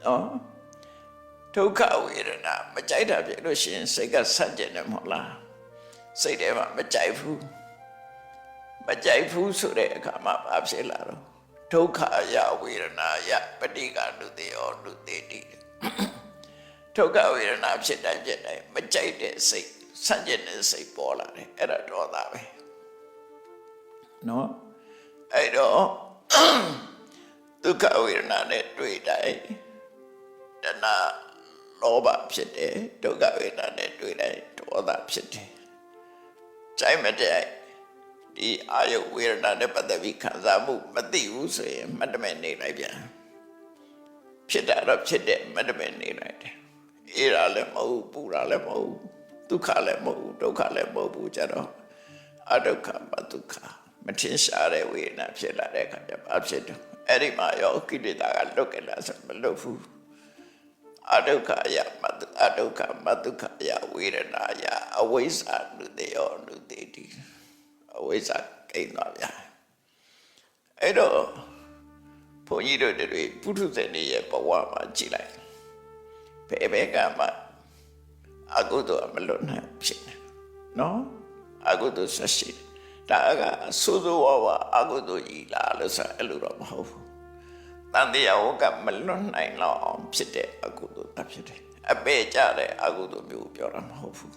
နော်ဒုက္ခဝေဒနာမကြိုက်တာဖြစ်လို့ရှိရင်စိတ်ကဆန့်ကျင်တယ်မဟုတ်လားစိတ်ထဲမှာမကြိုက်ဘူးဆိုတဲ့အခါမှာဘာဖြစ်လာတော့ဒုက္ခယဝေဒနာယပဋိက္ခဏုတေယောနုတေတိဒုက္ခဝေဒနာဖြစ်တိုင်းမကြိုက်တဲ့စိတ်ဆန့်ကျင်တဲ့စိတ်ပေါ်လာတယ်အဲ့ဒါဒေါသပဲနော်အဲ့တော့ဒုက္ခဝေဒနာနဲ့တွေ့တိုင်းတဏှာလောဘဖြစ်တယ်ဒုက္ခဝေဒနာနဲ့တွေ့တိုင်းဒေါသဖြစ်တယ်ကြိုက်မတဲ့ဒီအာယုဝေဒနာနဲ့ပတ်သက်ပြီးခံစားမှုမသိဘူးဆိုရင်မတ္တမဲ့နေလိုက်ပြန်ဖြစ်တာတော့ဖြစ်တယ်မတ္တမဲ့နေလိုက်တယ်အေးတာလည်းမဟုတ်ပူတာလည်းမဟုတ်ဒုက္ခလည်းမဟုတ်ဒုက္ခလည်းမဟုတ်ဘူးကြတော့အဒုက္ခမဒုက္ခမထင်ရှားတဲ့ဝေဒနာဖြစ်လာတဲ့အခါကျဘာဖြစ်တော့အဲ့ဒီမှာရောကိလေသာကလွတ်ကြလားဆိုမလွတ်ဘူးအဒုက္ခယအဒုက္ခမဒုက္ခယဝေဒနာယအဝိဇ္ဇာနုတေယောနုတေတိအဝိဇ္ဇာကိန်းသွားဗျာအဲ့တော့ဘုန်းကြီးတို့တွေပုထုဇဉ်တွေရဲ့ဘဝမှာကြည်လိုက်ဘယ်ကမှအကုသိုလ်မလွတ်နိုင်ဖြစ်နေနော်အကုသိုလ်ဆက်ရှိဒါကဆိုးဆိုးဝါးဝါအကုသိုလ်ကြီးလားလို့ဆိုအဲ့လိုတော့မဟုတ်ဘူးတန်တရားဝကမလွတ်နိုင်တော့ဖြစ်တဲ့အကုသိုလ်ဖြစ်တယ်အပေကြတဲ့အကုသိုလ်မျိုးပြောတာမဟုတ်ဘူး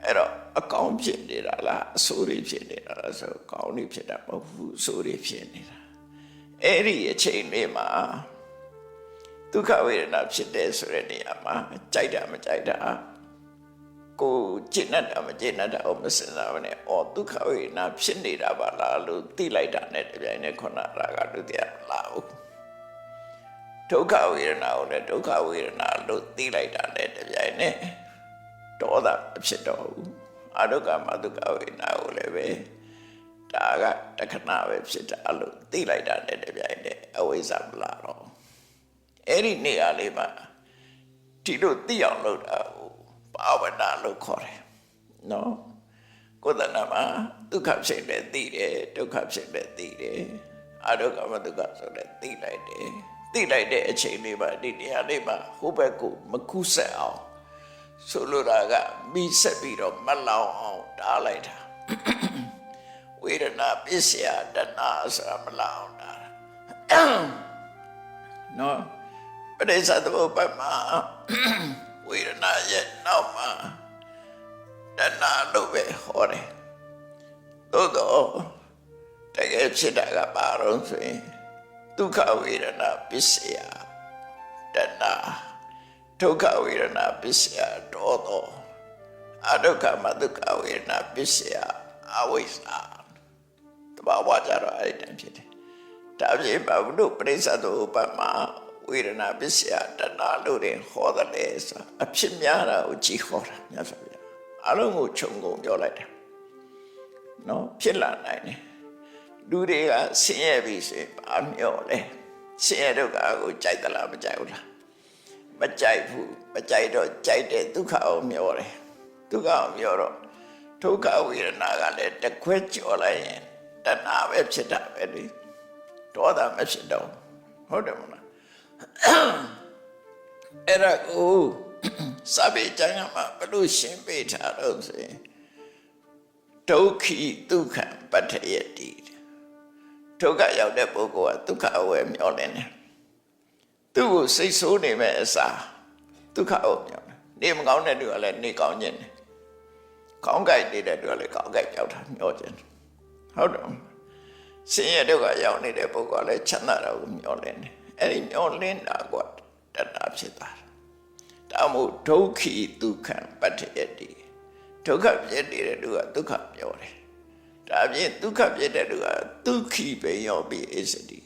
အဲ့တော့အကောင်းဖြစ်နေတာလားအဆိုးတွေဖြစ်နေတာလားဆိုကောင်းတွေဖြစ်တာမဟုတ်ဘူးအဆိုးတွေဖြစ်နေတာအဲ့ဒီအချိန်လေးမှာဒုက္ခဝေဒနာဖြစ်တဲ့ဆိုတဲ့နေရာမှာကြိုက်တာမကြိုက်တာကိုကျင့်တတ်တာမကျင့်တတ်တာမစင်စားဘူးနဲ့ဒုက္ခဝေဒနာဖြစ်နေတာပါလားလို့သိလိုက်တာနဲ့တပြိုင်နက်ခုနရာဂဒုတိယလာဘူးဒုက္ခဝေဒနာကိုလည်းဒုက္ခဝေဒနာလို့သိလိုက်တာနဲ့တပြိုင်နက်ဒေါသဖြစ်တော့ဘူးအဒုက္ခမဒုက္ခဝေဒနာကိုလည်းပဲဒါကတခဏပဲဖြစ်တာလို့သိလိုက်တာနဲ့တပြိုင်နက်အဝိဇ္ဇာမလာတော့အဲ့ဒီနေရာလေးမှာဒီလိုသိအောင်လုပ်တာကိုဘာဝနာလို့ခေါ်တယ်နော်ကိုယ်တဏ္ဍမှာဒုက္ခဖြစ်တယ်သိတယ်ဒုက္ခဖြစ်တယ်သိတယ်အဒုက္ခမဒုက္ခဆိုတဲ့သိလိုက်တဲ့အချိန်လေးမှာဒီနေရာလေးမှာဟိုဘက်ကိုမကူးဆက်အောင်ဆိုလိုတာကမိဆက်ပြီးတော့မလောင်အောင်တားလိုက်တာဝေဒနာပစ္စယတဏှာဆိုတာမလောင်တာနော်ပရိစ္ဆေသမုပ္ပါဒ်မှာ ဝေဒနာရဲ့နောက်မှာတဏှာလို့ပဲဟောတယ်သို့တော့တကယ်ဖြစ်တာကဘာလို့ဆိုရင်ဒုက္ခဝေဒနာပစ္စယတဏှာဒုက္ခဝေဒနာပစ္စယဒေါသောအဒုက္ခမဒုက္ခဝေဒနာပစ္စယအဝိဇ္ဇာတဘာဝကြတော့အဲ့ဒီတည်းဖြစ်တယ်ဒါပြင်ဘာလို့ပရိစ္ဆသုဥပမာဝေဒနာပစ္စယတဏှာလို့ရင်ဟောတယ်လေဆိုအဖြစ်များတာကိုကြည်ဟောတာမြတ်စွာဘုရားအလုံးကိုခြုံငုံပြောလိုက်တာနော်ဖြစ်လာနိုင်တယ်လူတွေကဆင်းရဲပြီဆိုရင်ဘာမျောလဲဆင်းရဲဒုက္ခကိုကြိုက်သလားမကြိုက်ဘူးလားမကြိုက်ဘူးမကြိုက်တော့ကြိုက်တဲ့ဒုက္ခကိုမျောတယ်ဒုက္ခကိုမျောတော့ဒုက္ခဝေဒနာကလည်းတစ်ခွဲကြော်လိုက်ရင်တဏှာပဲဖြစ်တာပဲလေဒေါသမဖြစ်တော့ဟုတ်တယ်မလားအဲ့ဒါကိုစာပေကျမ်းမှာဘလို့ရှင်းပြထားတော့ဆိုရင်ဒုက္ခိဒုက္ခံပတ္ထယတိဒုက္ခရောက်တဲ့ပုဂ္ဂိုလ်ကဒုက္ခအဝယ်မျောလင်းတယ်သူ့ကိုစိတ်ဆိုးနေမဲ့အစားဒုက္ခအဝယ်မျောတယ်နေမကောင်းတဲ့သူကလည်းနေကောင်းခြင်းတယ်ကောင်းကြိုက်နေတဲ့သူကလည်းကောင်းကြိုက်ကြောက်တာမျောခြင်းဟုတ်တယ်ဆင်းရဲဒုက္ခရောက်နေတဲ့ပုဂ္ဂိုလ်ကလည်းချမ်းသာတာကိုမျောလင်းတယ်အဲ့ဒီမျောလင်းတာကတဏှာဖြစ်တာဒါမို့ဒုက္ခိဒုက္ခံပတ္ထယတိဒုက္ခဖြစ်နေတဲ့သူကဒုက္ခပြောတယ်ဒါပြင်ဒုက္ခဖြစ်တဲ့သူကဒုက္ခိပဲရောပြီးအစ္စတိ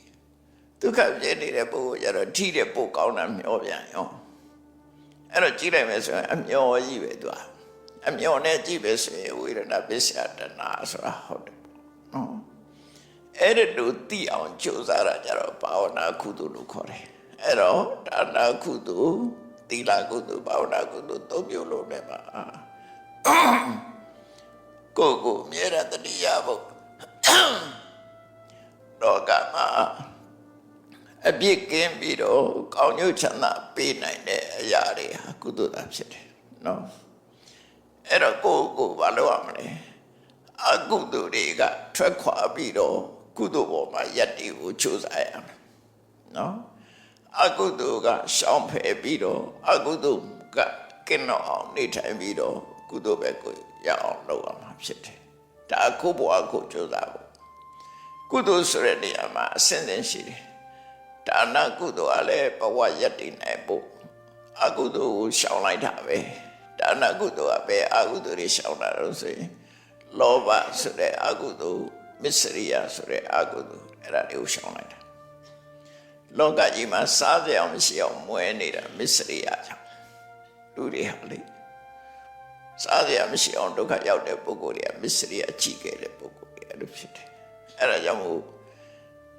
ဒုက္ခဖြစ်နေတဲ့ပုဂ္ဂိုလ်ကျတော့ထိတဲ့ပို့ကောင်းတာမျောပြန်ရောအဲ့တော့ကြည့်လိုက်မယ်ဆိုရင်အမျောကြီးပဲသူကအမျောနဲ့ကြည့်ပဲဆိုရင်ဝေဒနာပစ္စယတဏှာဆိုတာဟုတ်တယ်နော်အဲ့ဒါတို့သိအောင်ကြိုးစားတာကြတော့ဘာဝနာကုသိုလ်လို့ခေါ်တယ်အဲ့တော့ဒါနာကုသိုလ်သီလကုသိုလ်ဘာဝနာကုသိုလ်သုံးမျိုးလုံးနဲ့ပါကိုအမြဲတမ်းတတိယဖို့လောကမှာအပြစ်ကင်းပြီးတော့ကောင်းကျိုးချမ်းသာပေးနိုင်တဲ့အရာတွေဟာကုသိုလ်သာဖြစ်တယ်နော်အဲ့တော့ကိုဘာလုပ်ရမလဲအကုသိုလ်တွေကထွက်ခွာပြီးတော့ကုသိုလ်ပေါ်မှာယက်တီကိုကြိုးစားရမယ်နော်အကုသိုလ်ကရှောင်ဖယ်ပြီးတော့အကုသိုလ်ကကင်းတော့အောင်နေထိုင်ပြီးတော့ကုသိုလ်ပဲကိုရအောင်လုပ်ရမှာဖြစ်တယ်ဒါကိုဘဝကိုကြိုးစားဖို့ကုသိုလ်ဆိုတဲ့နေရာမှာအစဉ်စဉ်ရှိတယ်ဒါနကုသိုလ်ကလည်းဘဝယက်တီနိုင်ဖို့အကုသိုလ်ကိုရှောင်လိုက်တာပဲဒါနကုသိုလ်ကပဲအကုသိုလ်တွေရှောင်တာလို့ဆိုရင်လောဘဆိုတဲ့အကုသိုလ်မစ္စရိယဆိုတဲ့အကုသိုလ်အဲ့ဒါတွေကိုရှောင်လိုက်တာလောကကြီးမှာစားကြအောင်မရှိအောင်မွဲနေတာမစ္စရိယကြောင့်လူတွေဟာလေစားကြမရှိအောင်ဒုက္ခရောက်တဲ့ပုဂ္ဂိုလ်တွေကမစ္စရိယကြည့်ခဲ့တဲ့ပုဂ္ဂိုလ်တွေအဲ့လိုဖြစ်တယ်အဲ့ဒါကြောင့်မို့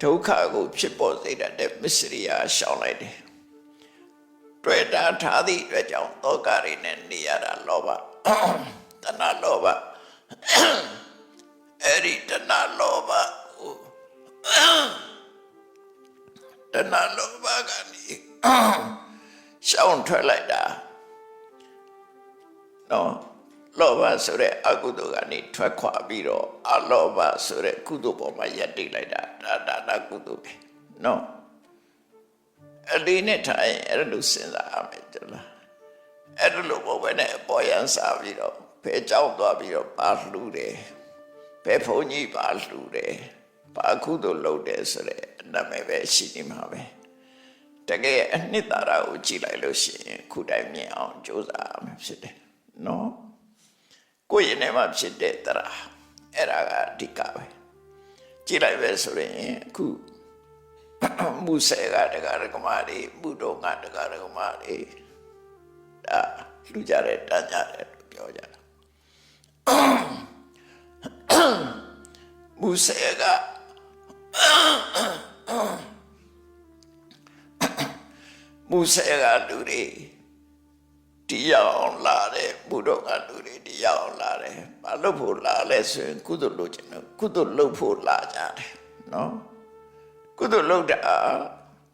ဒုက္ခကိုဖြစ်ပေါ်စေတဲ့မစ္စရိယရှောင်လိုက်တယ်တွေ့တာထားသည့်အတွက်ကြောင့်သောကတွေနဲ့နေရတာလောဘတဏှာလောဘအဲ့ဒီတဏှာလောဘတဏှာလောဘကနေရှောင်ထွက်လိုက်တာနော်လောဘဆိုတဲ့အကုသိုလ်ကနေထွက်ခွာပြီးတော့အလောဘဆိုတဲ့ကုသိုလ်ပေါ်မှာယက်တိလိုက်တာဒါနကုသိုလ်ပဲနော်အလေးနဲ့ထိုင်အဲ့လိုစဉ်းစားရမယ်တလားအဲ့လိုဘဝနဲ့ပေါ်ရန်စားပြီးတော့ဘယ်ကြောက်သွားပြီးတော့ပါလှူတယ်ဘယ်ဘုန်းကြီးပါလှူတယ်ဘာကုသိုလ်လုပ်တယ်ဆိုတဲ့နာမည်ပဲရှိနေမှာပဲတကယ်အနှစ်သာရကိုကြည့်လိုက်လို့ရှိရင်ခုတိုင်းမြင်အောင်ကြိုးစားရမှာဖြစ်တယ်နော်ကိုယ့်ရင်ထဲမှာဖြစ်တဲ့တရားအဲ့ဒါကအဓိကပဲကြည့်လိုက်ပဲဆိုရင်အခုမူဆေကတရားဓမ္မတွေဘုဒ္ဓငါတရားဓမ္မတွေဒါလူကြတဲ့တန်ကြတယ်လို့ပြောကြတာမူဆေကမူဆေကလူတွေတရားအောင်လာတယ်ဘုဒ္ဓငါလူတွေတရားအောင်လာတယ်မလုပ်ဖို့လာလဲဆိုရင်ကုသိုလ်လုပ်ခြင်းတော့ကုသိုလ်လုပ်ဖို့လာကြတယ်နော်ကုသိုလ်လုပ်တာ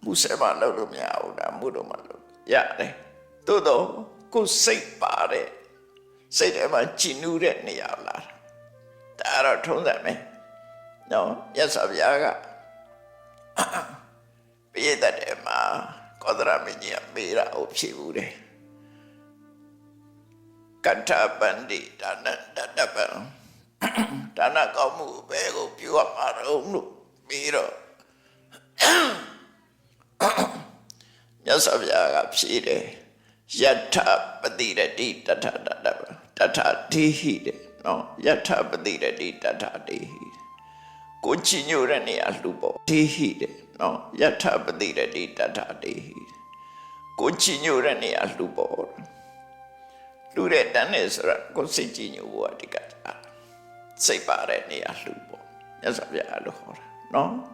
မူဆေမလုပ်လို့မရဘူးဒါဘုဒ္ဓမလုပ်ရတယ်သို့တော့ကိုယ်စိတ်ပါတဲ့စိတ်ထဲမှာကြည်နူးတဲ့နေရာလာတာဒါတော့ထုံးစံပဲနော်မြတ်စွာဘုရားကပိဋကတ်ထဲမှာကောသရမင်းကြီးကမေးတာကိုဖြေဘူးတယ် Kata bandi dana dadabang dana kamu bego piwa marunu biro Nyasabyaga psire yatha padira di tata tata dihide no yatha padira di tata dihide Kuchinyo ne alubo dihide no yatha padira di tata dihide Kuchinyo ne alubo Lure dane sura kuchinyo wadika Sei pare ne alubo Nyasabyaga aluhora no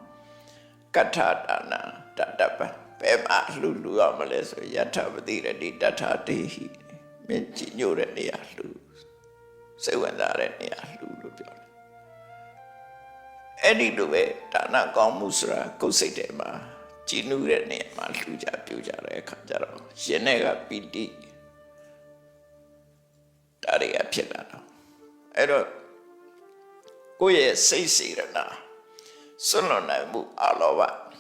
Kata dana dadaba Pema lulu amaleso yatha padira di tata dihide Menchinyo ne alubo Sewandare ne alubo Any do it, Dana Gomusra, Cosetema, Chinure, Maluja, Pujare, Kajaro, Yenega Pidi, Daria Piano. I don't go ye say Sirana, Sonona mu Alova,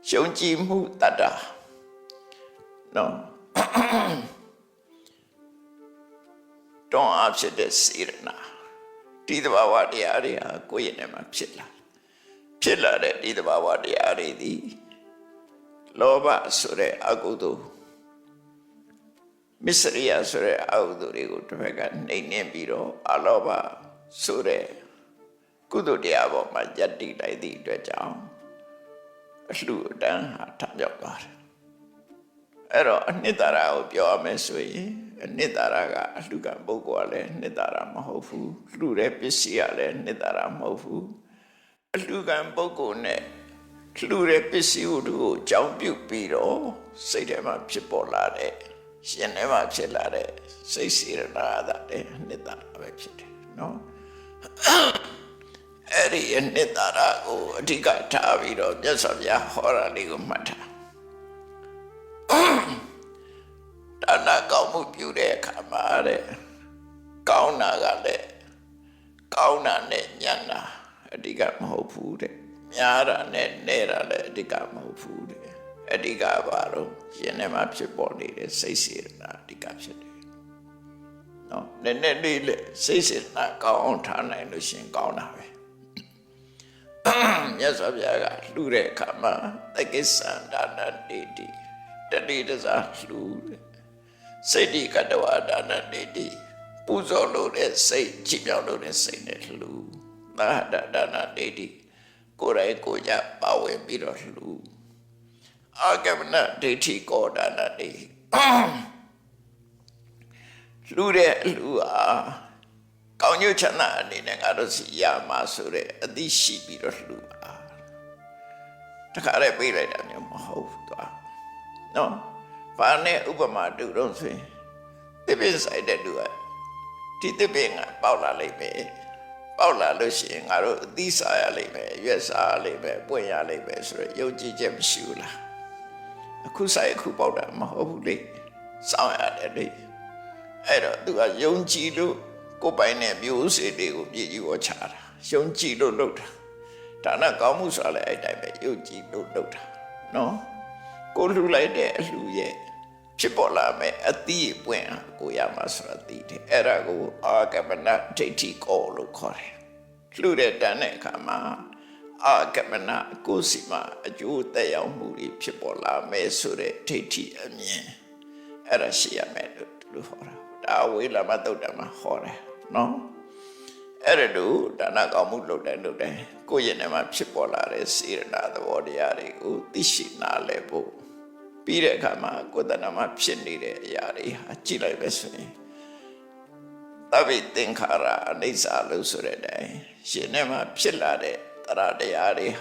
Shonji mu Dada. No, don't upset the Sirana. Tidava diaria, Goyenema Pilla. Pilla de Tidava diari di Loba Sure Agudu Miseria Sure Audurigo to Vegan, name Biro, Aloba Sure Kudu Diabo, my Jati like the Dwajam. A slew down at Tanjabar. Ero Nidara of your mesway. Nidaraga, Luga Boguale, Nidara Mahofu, Lure Pisiale, Nidara Mofu, Lugan Bogone, Lure Pisiudu, Jambu Piro, say them up Chipolade, Shenema Chelade, say Sirana that day, Nidara Vexit, no? Eri and Nidara go, Diga Tavido, just of ya horror legal matter. Dana Gamu Bude Kamare Kauna Gale Kauna Ne Yana Ediga Mofude Yara Ne Nera Ediga Mofude Ediga Baro Yenema Chipoli say Sirna Dicapside. No, Nenele say Sirna Kaun Tana and Lucien Kaunawe. Yes, of Yaga Lure Kama, the Gisan Dana Didi. The leaders are Lure. Sedi Kadawada Nedi, Puzo Lode say Chimia Lode say Netlu, Nada Dana Dedi, Kora Koja Bawe Biro Lu, Agamna Deti Godana De Lude Lua, Kaunyu Chana Ninagaros Yama Sure, Adishi Biro Lua, Takare Bire Daniel Mahova. No. Pane Upama do don't say. The best I did do it. Tita being a Paula Lebe, Paula Lucian, these are Lebe, yes, I Lebe, Boya Lebe, Yoji Jem Shula. A Kusai Kupoda Maholi, Sound at a day. I don't do a young Chido, go by name, you say they will be you a child. Young Chido looked. Tana Gamusala, I bet you Chido looked. No? Go to like that, Luye. Chipola me at the Buena, Goyamasrati, Erago, Argamana, Teti, Golo Core. Clude Danekama, Argamana, Gosima, a Jew, they are moody, Chipola, Mesure, Teti, and ye. Erasia made to Hora. Da will a Madonna Hora, no? Eredu, Danagamulo, Danude, Goyanema, Chipola, Sirna, the Wadiari, Tishina Lebo. Pire Kama, Godanama Pshendire, Yari, Chile Beswe. David Tinkara, Nisa Lusurede, Shinema Psilade, Tarade Yari,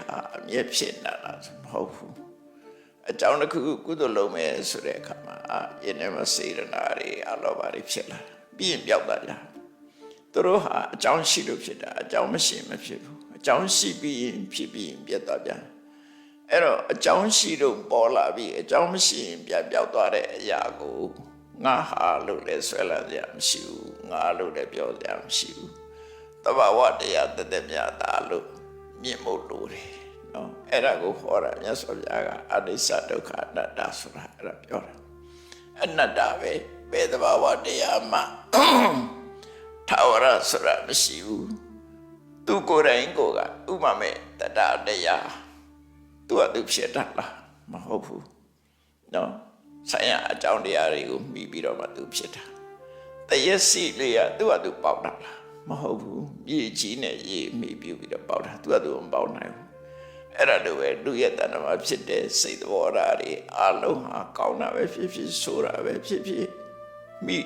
Yepsina, Hofu. A town of Kudolome Surekama, Yenema Sirenari, Alovari Psilla, being Yabala. Toroha, John Shidupsida, John Machine of Shibu, John Shibi, Pibi, Bietaja. Ero, John Shidu Bola be a John Machine, Biabdare, Yago, Naha, Lule, Swella, Yam Shoe, Nalu, the Bio Yam Shoe. Taba what they are the Demia Dalu, Mimo Luri. No, Erago Hora, yes, of Yaga, Adisato Kada, Dasura, and Nadave, ပေတဘာဝတရားမှာထာဝရဆိုတာမရှိဘူးသူကိုယ်တိုင်ကိုကဥပမေတတတရားသူကသူဖြစ်တာလားမဟုတ်ဘူးနော်ဆိုင်ရာအကြောင်းတရားတွေကိုမိပြီးတော့မှသူဖြစ်တာတရက်စီလေးကသူကသူပေါက်တာလားမဟုတ်ဘူးမြေကြီးနဲ့ရေမိပြုပြီးတော့ပေါက်တာသူကသူမပေါက်နိုင်ဘူးအဲ့ဒါလိုပဲလူရဲ့တဏ္ဍာမှာဖြစ်တဲ့စိတ်သဘောထားတွေအလုံးဟာကောင်းတာပဲဖြစ်ဖြစ်ဆိုးတာပဲဖြစ်ဖြစ်မိ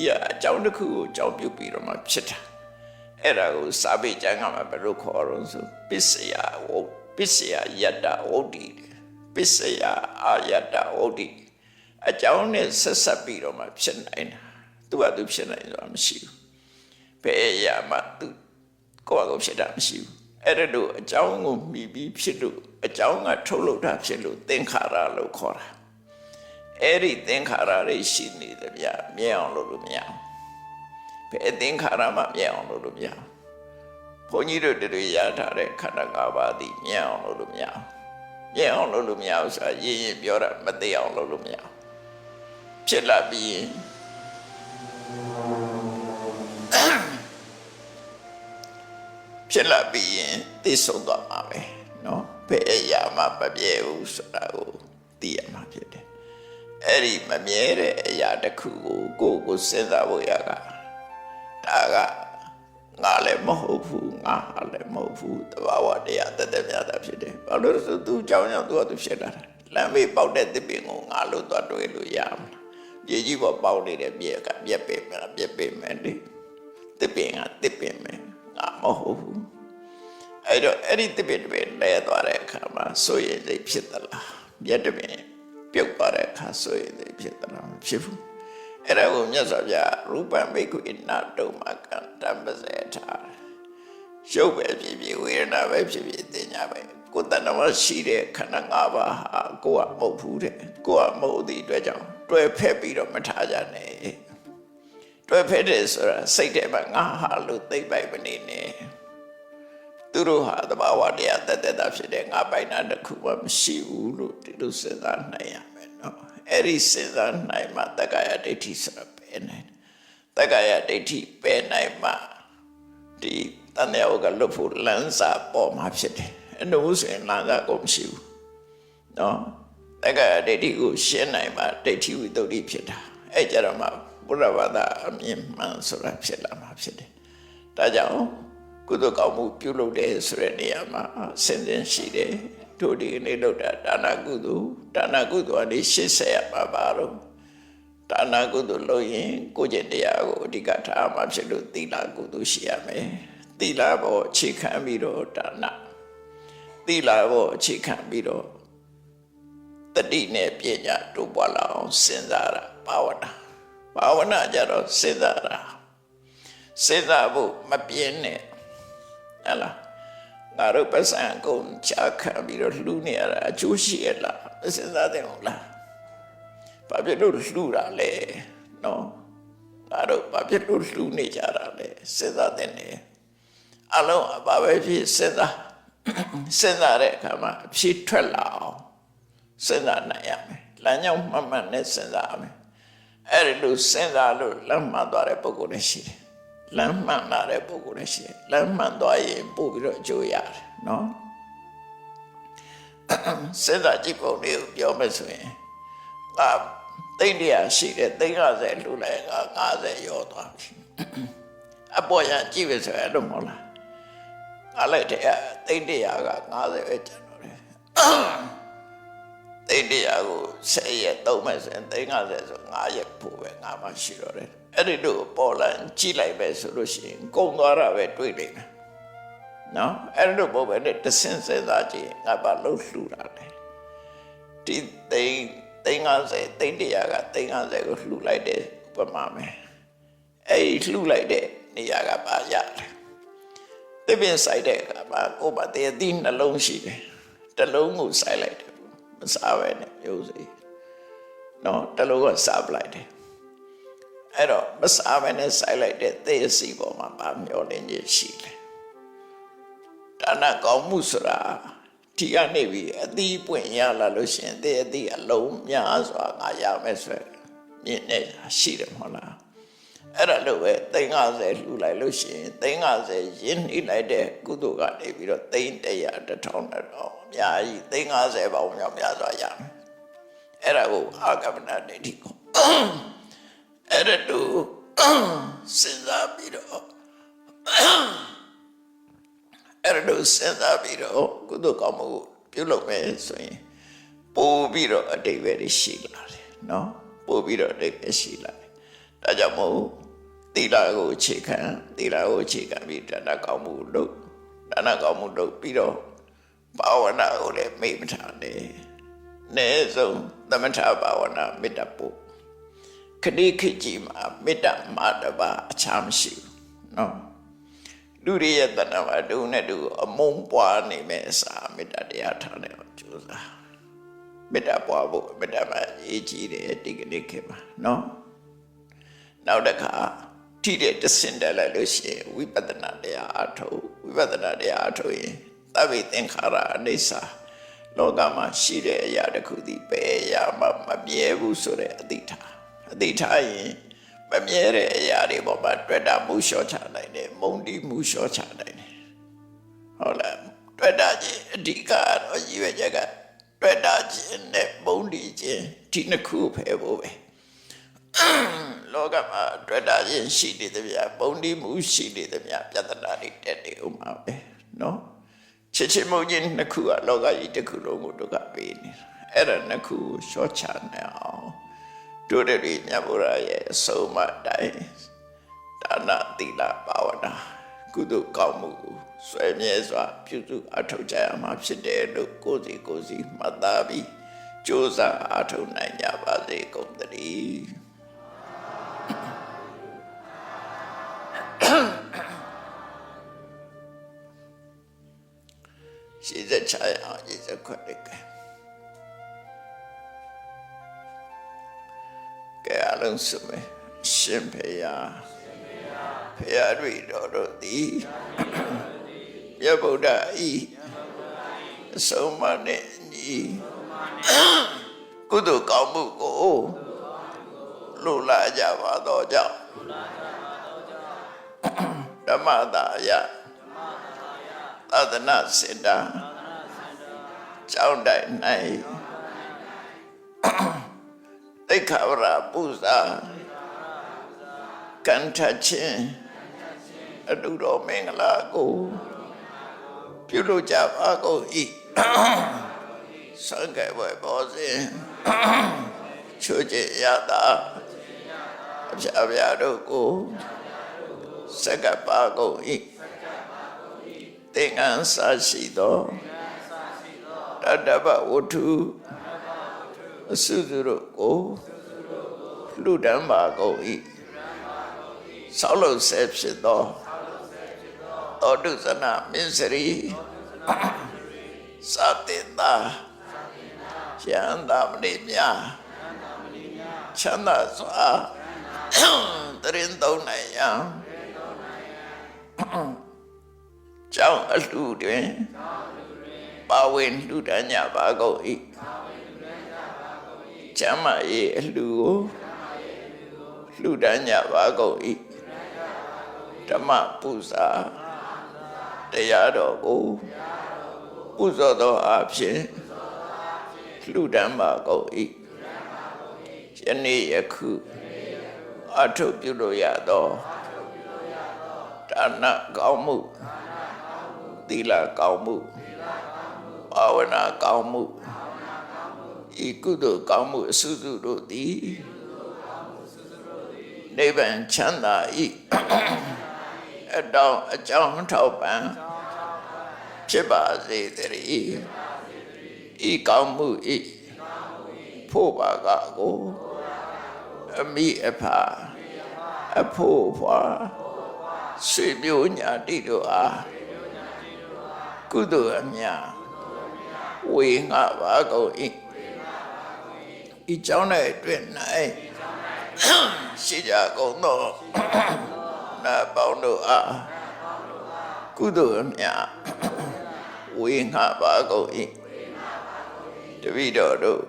ရအကြောင်းတစ်ခုကိုအကြောင်းပြုပြီးတော့မှဖြစ်တာအဲ့ဒါကိုစာပေကျမ်းကမှာဘယ်လိုခေါ်တော့ဆိုပစ္စယယတ္တဝုဒ္ဓိပစ္စယအာယတ္တဝုဒ္ဓိအကြောင်းနဲ့ဆက်ဆက်ပြီးတော့မှဖြစ်နိုင်တာသူကသူဖြစ်နိုင်ဆိုတာမရှိဘူးဘယ်အရာမှသူကိုယ့်အကိုဖြစ်တာမရှိဘူးအဲ့ဒါတို့အကြောင်းကိုမိပြီးဖြစ်လို့အကြောင်းကထုတ်လုပ်တာဖြစ်လို့သင်္ခါရလို့ခေါ်တာအဲ့ဒီသင်္ခါရတွေရှိနေတယ်ဗျမြဲအောင်လုပ်လို့မရဘူးဘယ်သင်္ခါရမှမြဲအောင်လုပ်လို့မရဘူးဘုန်းကြီးတို့တွေရထားတဲ့ခန္ဓာ၅ပါးသည်မြဲအောင်လုပ်လို့မရဘူးမြဲအောင်လုပ်လို့မရဘူးဆိုတာရင်းရင်ပြောတာမသိအောင်လုပ်လို့မရဘူးဖြစ်လာပြီးရင်ဖြစ်လာပြီးရင်သိဆုံးသွားမှာပဲเนาะဘယ်အရာမှမမြဲဘူးဆိုတာကိုသိရမှာဖြစ်တယ်အဲ့ဒီမမြဲတဲ့အရာတစ်ခုကိုကိုစဉ်းစားဖို့ရကဒါကငါလည်းမဟုတ်ဘူးငါလည်းမဟုတ်ဘူးတဘာဝတရားတသက်များတာဖြစ်တယ်ဘာလို့လဲဆိုသူအကြောင်းကြောင့်သူကသူဖြစ်လာတာလမ်းမေးပေါက်တဲ့သစ်ပင်ကိုငါလို့သွားတွေ့လို့ရမလားမြေကြီးပေါ်ပေါက်နေတဲ့မြေကမြက်ပေမယ်မြက်ပေမယ်လေသစ်ပင်ကသစ်ပင်မယ်ငါမဟုတ်ဘူးအဲ့တော့အဲ့ဒီသစ်ပင်တွေလဲသွားတဲ့အခါမှာဆိုရင်စိတ်ဖြစ်သလားမြက်တပင်ပြုတ်သွားတဲ့အခါဆိုရင်စိတ်ဖြစ်သလားမဖြစ်ဘူးအဲ့ဒါကိုမြတ်စွာဘုရားရူပမိက္ခုနာတုံမကံတမ္ပစေထားရုပ်ပဲဖြစ်ဖြစ်ဝေဒနာပဲဖြစ်ဖြစ်သင်ညာပဲကိုယ်တဏ္ဍာရှိတဲ့ခန္ဓာ၅ပါးဟာကိုယ်ကမဟုတ်ဘူးတဲ့ကိုယ်ကမဟုတ်သည့်အတွက်ကြောင့်တွဲဖက်ပြီးတော့မထားကြနဲ့တွဲဖက်တယ်ဆိုတာစိတ်ထဲမှာငါဟာလို့သိပိုက်မနေနဲ့သူတို့ဟာသဘာဝတရားတသက်တာဖြစ်တဲ့ငါပိုင်တာတစ်ခုမှမရှိဘူးလို့ဒီလိုစဉ်းစားနိုင်ရမယ်နော်အဲ့ဒီစဉ်းစားနိုင်မှတက္ကရာဒိဋ္ဌိဆိုတာပယ်နိုင်တက္ကရာဒိဋ္ဌိပယ်နိုင်မှဒီတဏှာကလွတ်ဖို့လမ်းစာပေါ်မှာဖြစ်တယ်အဲ့လိုဆိုရင်လမ်းစာကိုမရှိဘူးနော်တက္ကရာဒိဋ္ဌိကိုရှင်းနိုင်မှဒိဋ္ဌိဝိတ္တုဖြစ်တာအဲ့ကြတော့မှဘုရားဘာသာအမြင်မှန်ဆိုတာဖြစ်လာမှာဖြစ်တယ်ဒါကြောင့်ကုသိုလ်ကောင်းမှုပြုလုပ်တဲ့ဆိုတဲ့နေရာမှာစဉ်းစဉ်ရှိတယ်တို့ဒီနေ့လုပ်တာဒါနကုသိုလ်အနေ80ရပါပါတော့ဒါနကုသိုလ်လုပ်ရင်ကိုယ့်ကျင့်တရားကိုအဓိကထားမှဖြစ်လို့သီလကုသိုလ်ရှိရမယ်သီလပေါ်အခြေခံပြီးတော့ဒါနသီလပေါ်အခြေခံပြီးတော့တတိနဲ့ပညာတို့ပွားလာအောင်စဉ်းစားတာဘာဝနာကြတော့စဉ်းစားဖို့မပြင်းနဲ့ဟဲ့လားငါတို့ပတ်စံကုန်ချခံပြီးတော့လှူနေရတာအကျိုးရှိရလားစဉ်းစားတယ်ဟုတ်လားဘာဖြစ်လို့လှူတာလဲနော်ငါတို့ဘာဖြစ်လို့လှူနေကြတာလဲစဉ်းစားတယ်နေအလုံးအပါပဲဖြစ်စဉ်းစားတဲ့အခါမှာအဖြစ်ထွက်လာအောင်စဉ်းစားနိုင်ရမယ်လမ်းကြောင်းမှန်မှန်နဲ့စဉ်းစားရမယ်အဲ့ဒီလိုစဉ်းစားလို့လမ်းမှန်သွားတဲ့ပုဂ္ဂိုလ်လည်းရှိတယ်လမ်းမှန်လာတဲ့ပုဂ္ဂိုလ်လည်းရှိတယ်လမ်းမှန်သွားရင်ပို့ပြီးတော့အကျိုးရတယ်နော်စဉ်းစားကြည့်ပုံလေးကိုပြောမယ်ဆိုရင်သိန်း100ရှိတယ်သိန်း50လှူလိုက်က50ရောသွားပြီအပေါ်ရကြည့်ပဲဆိုရင်တော့မဟုတ်လားငါလိုက်တဲ့သိန်း100က50ပဲကျန်တော့တယ်သိန်း100ကို10ရက်သုံးမယ်ဆိုရင်သိန်း50ဆို9ရက်ဖို့ပဲငါမှရှိတော့တယ်အဲ့ဒီတို့ပေါ်လာကြည့်လိုက်ပဲဆိုလို့ရှိရင်ကုန်သွားတာပဲတွေ့လိမ့်မယ်နော်အဲ့ဒီတို့ပေါ်ပဲနဲ့တဆင်းစဉ်းစားကြည့်ငါဘာလို့လှူတာလဲဒီသိန်း50သိန်း100ကသိန်း50ကိုလှူလိုက်တဲ့ဥပမာပဲအဲ့ဒီလှူလိုက်တဲ့နေရာကဘာရလဲသစ်ပင်စိုက်တဲ့အခါမှာကိုယ်ပါတည်းသီးနှလုံးရှိတယ်တစ်လုံးကိုစိုက်လိုက်တယ်မစားပဲနဲ့မျိုးစေ့နော်တစ်လုံးကစားပလိုက်တယ်အဲ့တော့မစားပဲနဲ့စိုက်လိုက်တဲ့သေစီပေါ်မှာဗာမျောလင်းခြင်းရှိတယ်ဒါနကောင်းမှုဆိုတာဒီကနေပြီးအသီးပွင့်ရလာလို့ရှင်သေအသီးအလုံးများစွာငါရမယ်ဆို မြင်နေတာရှိတယ်မဟုတ်လားအဲ့ဒါလို့ပဲ350လှူလိုက်လို့ရှိရင်350ရင်းနှီးလိုက်တဲ့ကုသိုလ်ကနေပြီးတော့300 1000တော့အများကြီး350ပေါင်းမြောက်များစွာရမယ်အဲ့ဒါကိုအာဂမနဒိဋ္ဌိကိုအဲ့ဒါတို့စဉ်းစားပြီးတော့အဲ့ဒါတို့စဉ်းစားပြီးတော့ကုသိုလ်ကောင်းမှုပြုလုပ်မယ်ဆိုရင်ပို့ပြီးတော့အတိတ်ပဲရှိလာတယ်နော်ပို့ပြီးတော့အတိတ်ပဲရှိလာတယ်ဒါကြောင့်မို့သီလကိုအခြေခံပြီးဒါနကောင်းမှုလုပ်ပြီးတော့ဘာဝနာကိုလည်းမေ့မထားနဲ့အနည်းဆုံးသမထဘာဝနာမေတ္တာပို့ခတိခေတ်ကြီးမှာမေတ္တာမှာတပါအခြားမရှိဘူးနော်လူတွေရဲ့တဏ္ဍာမှာတူနဲ့တူအမုန်းပွားနေမဲ့အစားမေတ္တာတရားထားတယ်ကြိုးစားမေတ္တာပွားဖို့မေတ္တာမှာအရေးကြီးတယ်ဒီကနေ့ခေတ်မှာနော်နောက်တစ်ခါထိတဲ့တဆင့်တက်လိုက်လို့ရှိရင်ဝိပဿနာတရားအထုတ်ရင်သဗ္ဗေသင်္ခါရအနိစ္စလောကမှာရှိတဲ့အရာတစ်ခုဒီပဲအရာမှမမြဲဘူးဆိုတဲ့အသိထားရင်မမြဲတဲ့အရာတွေပေါ်မှာတွေ့တာမှုလျှော့ချနိုင်တယ်မုန်းတီးမှုလျှော့ချနိုင်တယ်ဟုတ်လားတွေ့တာချင်းအဓိကတော့ရည်ရွယ်ချက်ကတွေ့တာချင်းနဲ့မုန်းတီးခြင်းဒီနှစ်ခုဖယ်ဖို့ပဲလောကမှာတွေ့တာချင်းရှိနေသမျှမုန်းတီးမှုရှိနေသမျှပြဿနာတွေတက်နေဦးမှာပဲနော်ချစ်ချင်းမုန်းခြင်းနှစ်ခုကလောကကြီးတစ်ခုလုံးကိုဒုက္ခပေးနေတာအဲ့ဒါနှစ်ခုကိုလျှော့ချနိုင်အောင်တို့တွေမြတ်ဗုဒ္ဓရဲ့အဆုံးအမတိုင်းဒါနသီလဘာဝနာကုသိုလ်ကောင်းမှုကိုဆွေမြဲစွာပြုစုအထောက်ကြရမှာဖြစ်တယ်လို့ကိုယ်စီမှတ်သားပြီးကြိုးစားအထောက်နိုင်ကြပါစေကုန်သတည်းရှိတဲ့ချာအောင်ရေးစခွက်လေးကဲအလုံးစုံပဲရှင်ဖေယဖေယတွေတော်တို့သည်မြတ်ဗုဒ္ဓဤအဆုံးအမနဲ့ညီကုသိုလ်ကောင်းမှုကိုလိုလားကြပါသောကြောင့်ဓမ္မတာယသာသနာစင်တာကျောင်းတိုင်၌သိက္ခာဝရပူဇာကံထချင်းအတုတော်မင်္ဂလာကိုပြုလုပ်ကြပါကုန်၏စံကြဝေဘောဇင်ချွတ်ကြရတာအပြာတို့ကိုစက္ကပါကုန်၏သင်္ကန်းစာရှိသောတတ္တဗဝတ္ထုအစုစုတို့ကိုလှူဒန်းပါကုန်၏ဆောက်လုပ်ဆဲဖြစ်သောသောတုဇနမင်းစရီသာတင်သာချမ်းသာမဏိမြချမ်းသာစွာတရင်သုံးနိုင်ရန်ကျောင်းအလှူတွင်ပါဝင်လှူဒန်းကြပါကုန်၏ကျမ်းမာရေးအလှူကိုလှူဒန်းကြပါကုန်၏ဓမ္မပူဇာတရားတော်ကိုပူဇော်သောအဖြစ်လှူဒန်းပါကုန်၏ယနေ့ယခုအထုပြုလို့ရသောဒါနကောင်းမှုသီလကောင်းမှုဘာဝနာကောင်းမှုဤကုသိုလ်ကောင်းမှုအစုစုတို့သည်နိဗ္ဗာန်ချမ်းသာ၏အကြောင်းထောက်ပံ့ဖြစ်ပါစေတည်းဤကောင်းမှုဤဖို့ပါကကိုအမိအဖအဖို့ဖွာဆွေမျိုးညာတိတို့အားကုသိုလ်အမြတ်ဝေငှပါကုန်၏ဤကြောင့်၌အတွင်၌ရှိကြကုန်သောနာပေါင်းတို့အားကုသိုလ်အမြတ်ဝေငှပါကုန်၏တပည့်တော်တို့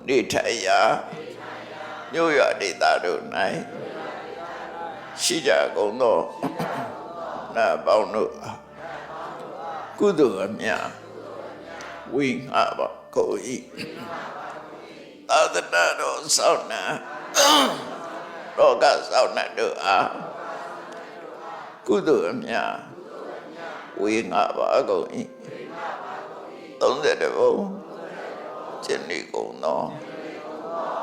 နေထိုင်ရာ မြို့ရဒေသတို့၌ရှိကြကုန်သောနတ်ပေါင်းတို့ကုသိုလ်အမြတ်ဝိငါပါကိုဤသာသနာတော်ဆောင်းနာလောကဆောင်းနာတို့အားကုသိုလ်အမြတ်ဝိငါပါကိုဤ30ဘုံကျင့်နေကုန်သော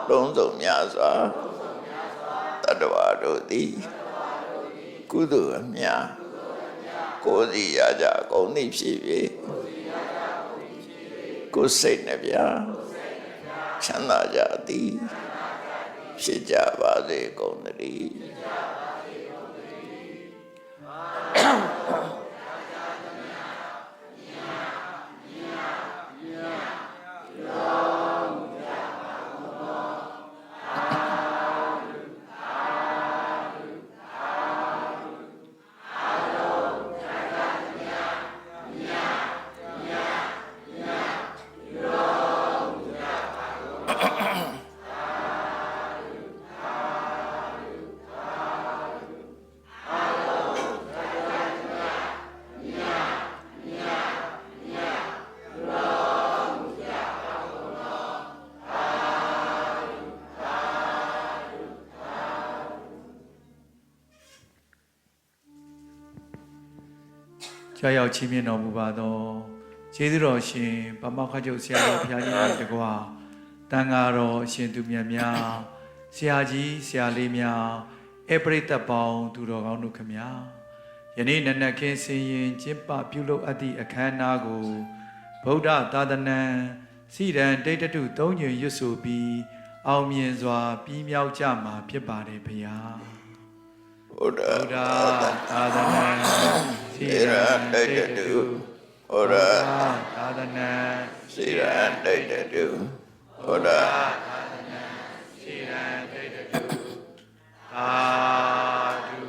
လုံးစုံများစွာတတ္တဝါတို့သည်ကုသိုလ်အမြတ်ကိုယ်စီရကြကုန်သည်ဖြစ်၍ကိုယ်စိတ်နှပြချမ်းသာကြသည်ဖြစ်ကြပါစေကုန်သတည်းကြာရောက်ချီးမြှင့်တော်မူပါသောကျေးဇူးတော်ရှင်ဗမောက္ခချုပ်ဆရာတော်ဘုရားကြီးနဲ့တကွာတန်ဃာတော်အရှင်သူမြတ်များဆရာကြီးဆရာလေးများဧပရိသတ်ပေါင်းသူတော်ကောင်းတို့ခမညာယနေ့နနက်ခင်းဆင်ရင်ကျင့်ပပြုလုပ်အပ်သည့်အခမ်းအနားကိုဗုဒ္ဓသာသနာစီရန်တိတ်တုသုံးညွတ်ရွတ်ဆိုပြီးအောင်မြင်စွာပြီးမြောက်ကြမှာဖြစ်ပါတယ်ဗျာဘုရားသာသနာစီရန်တိတ်တုဘုရားသာသနာစီရန်တိတ်တုဘုရားသာသနာစီရန်တိတ်တုသာဓု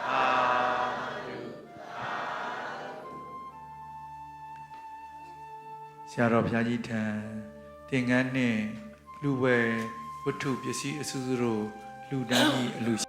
သာဓုဆရာတော်ဘုရားကြီးထံသင်္ကန်းနှင့်လူဝဲဝတ္ထုပစ္စည်းအစုစုတို့လူတန်းကြီးအလူ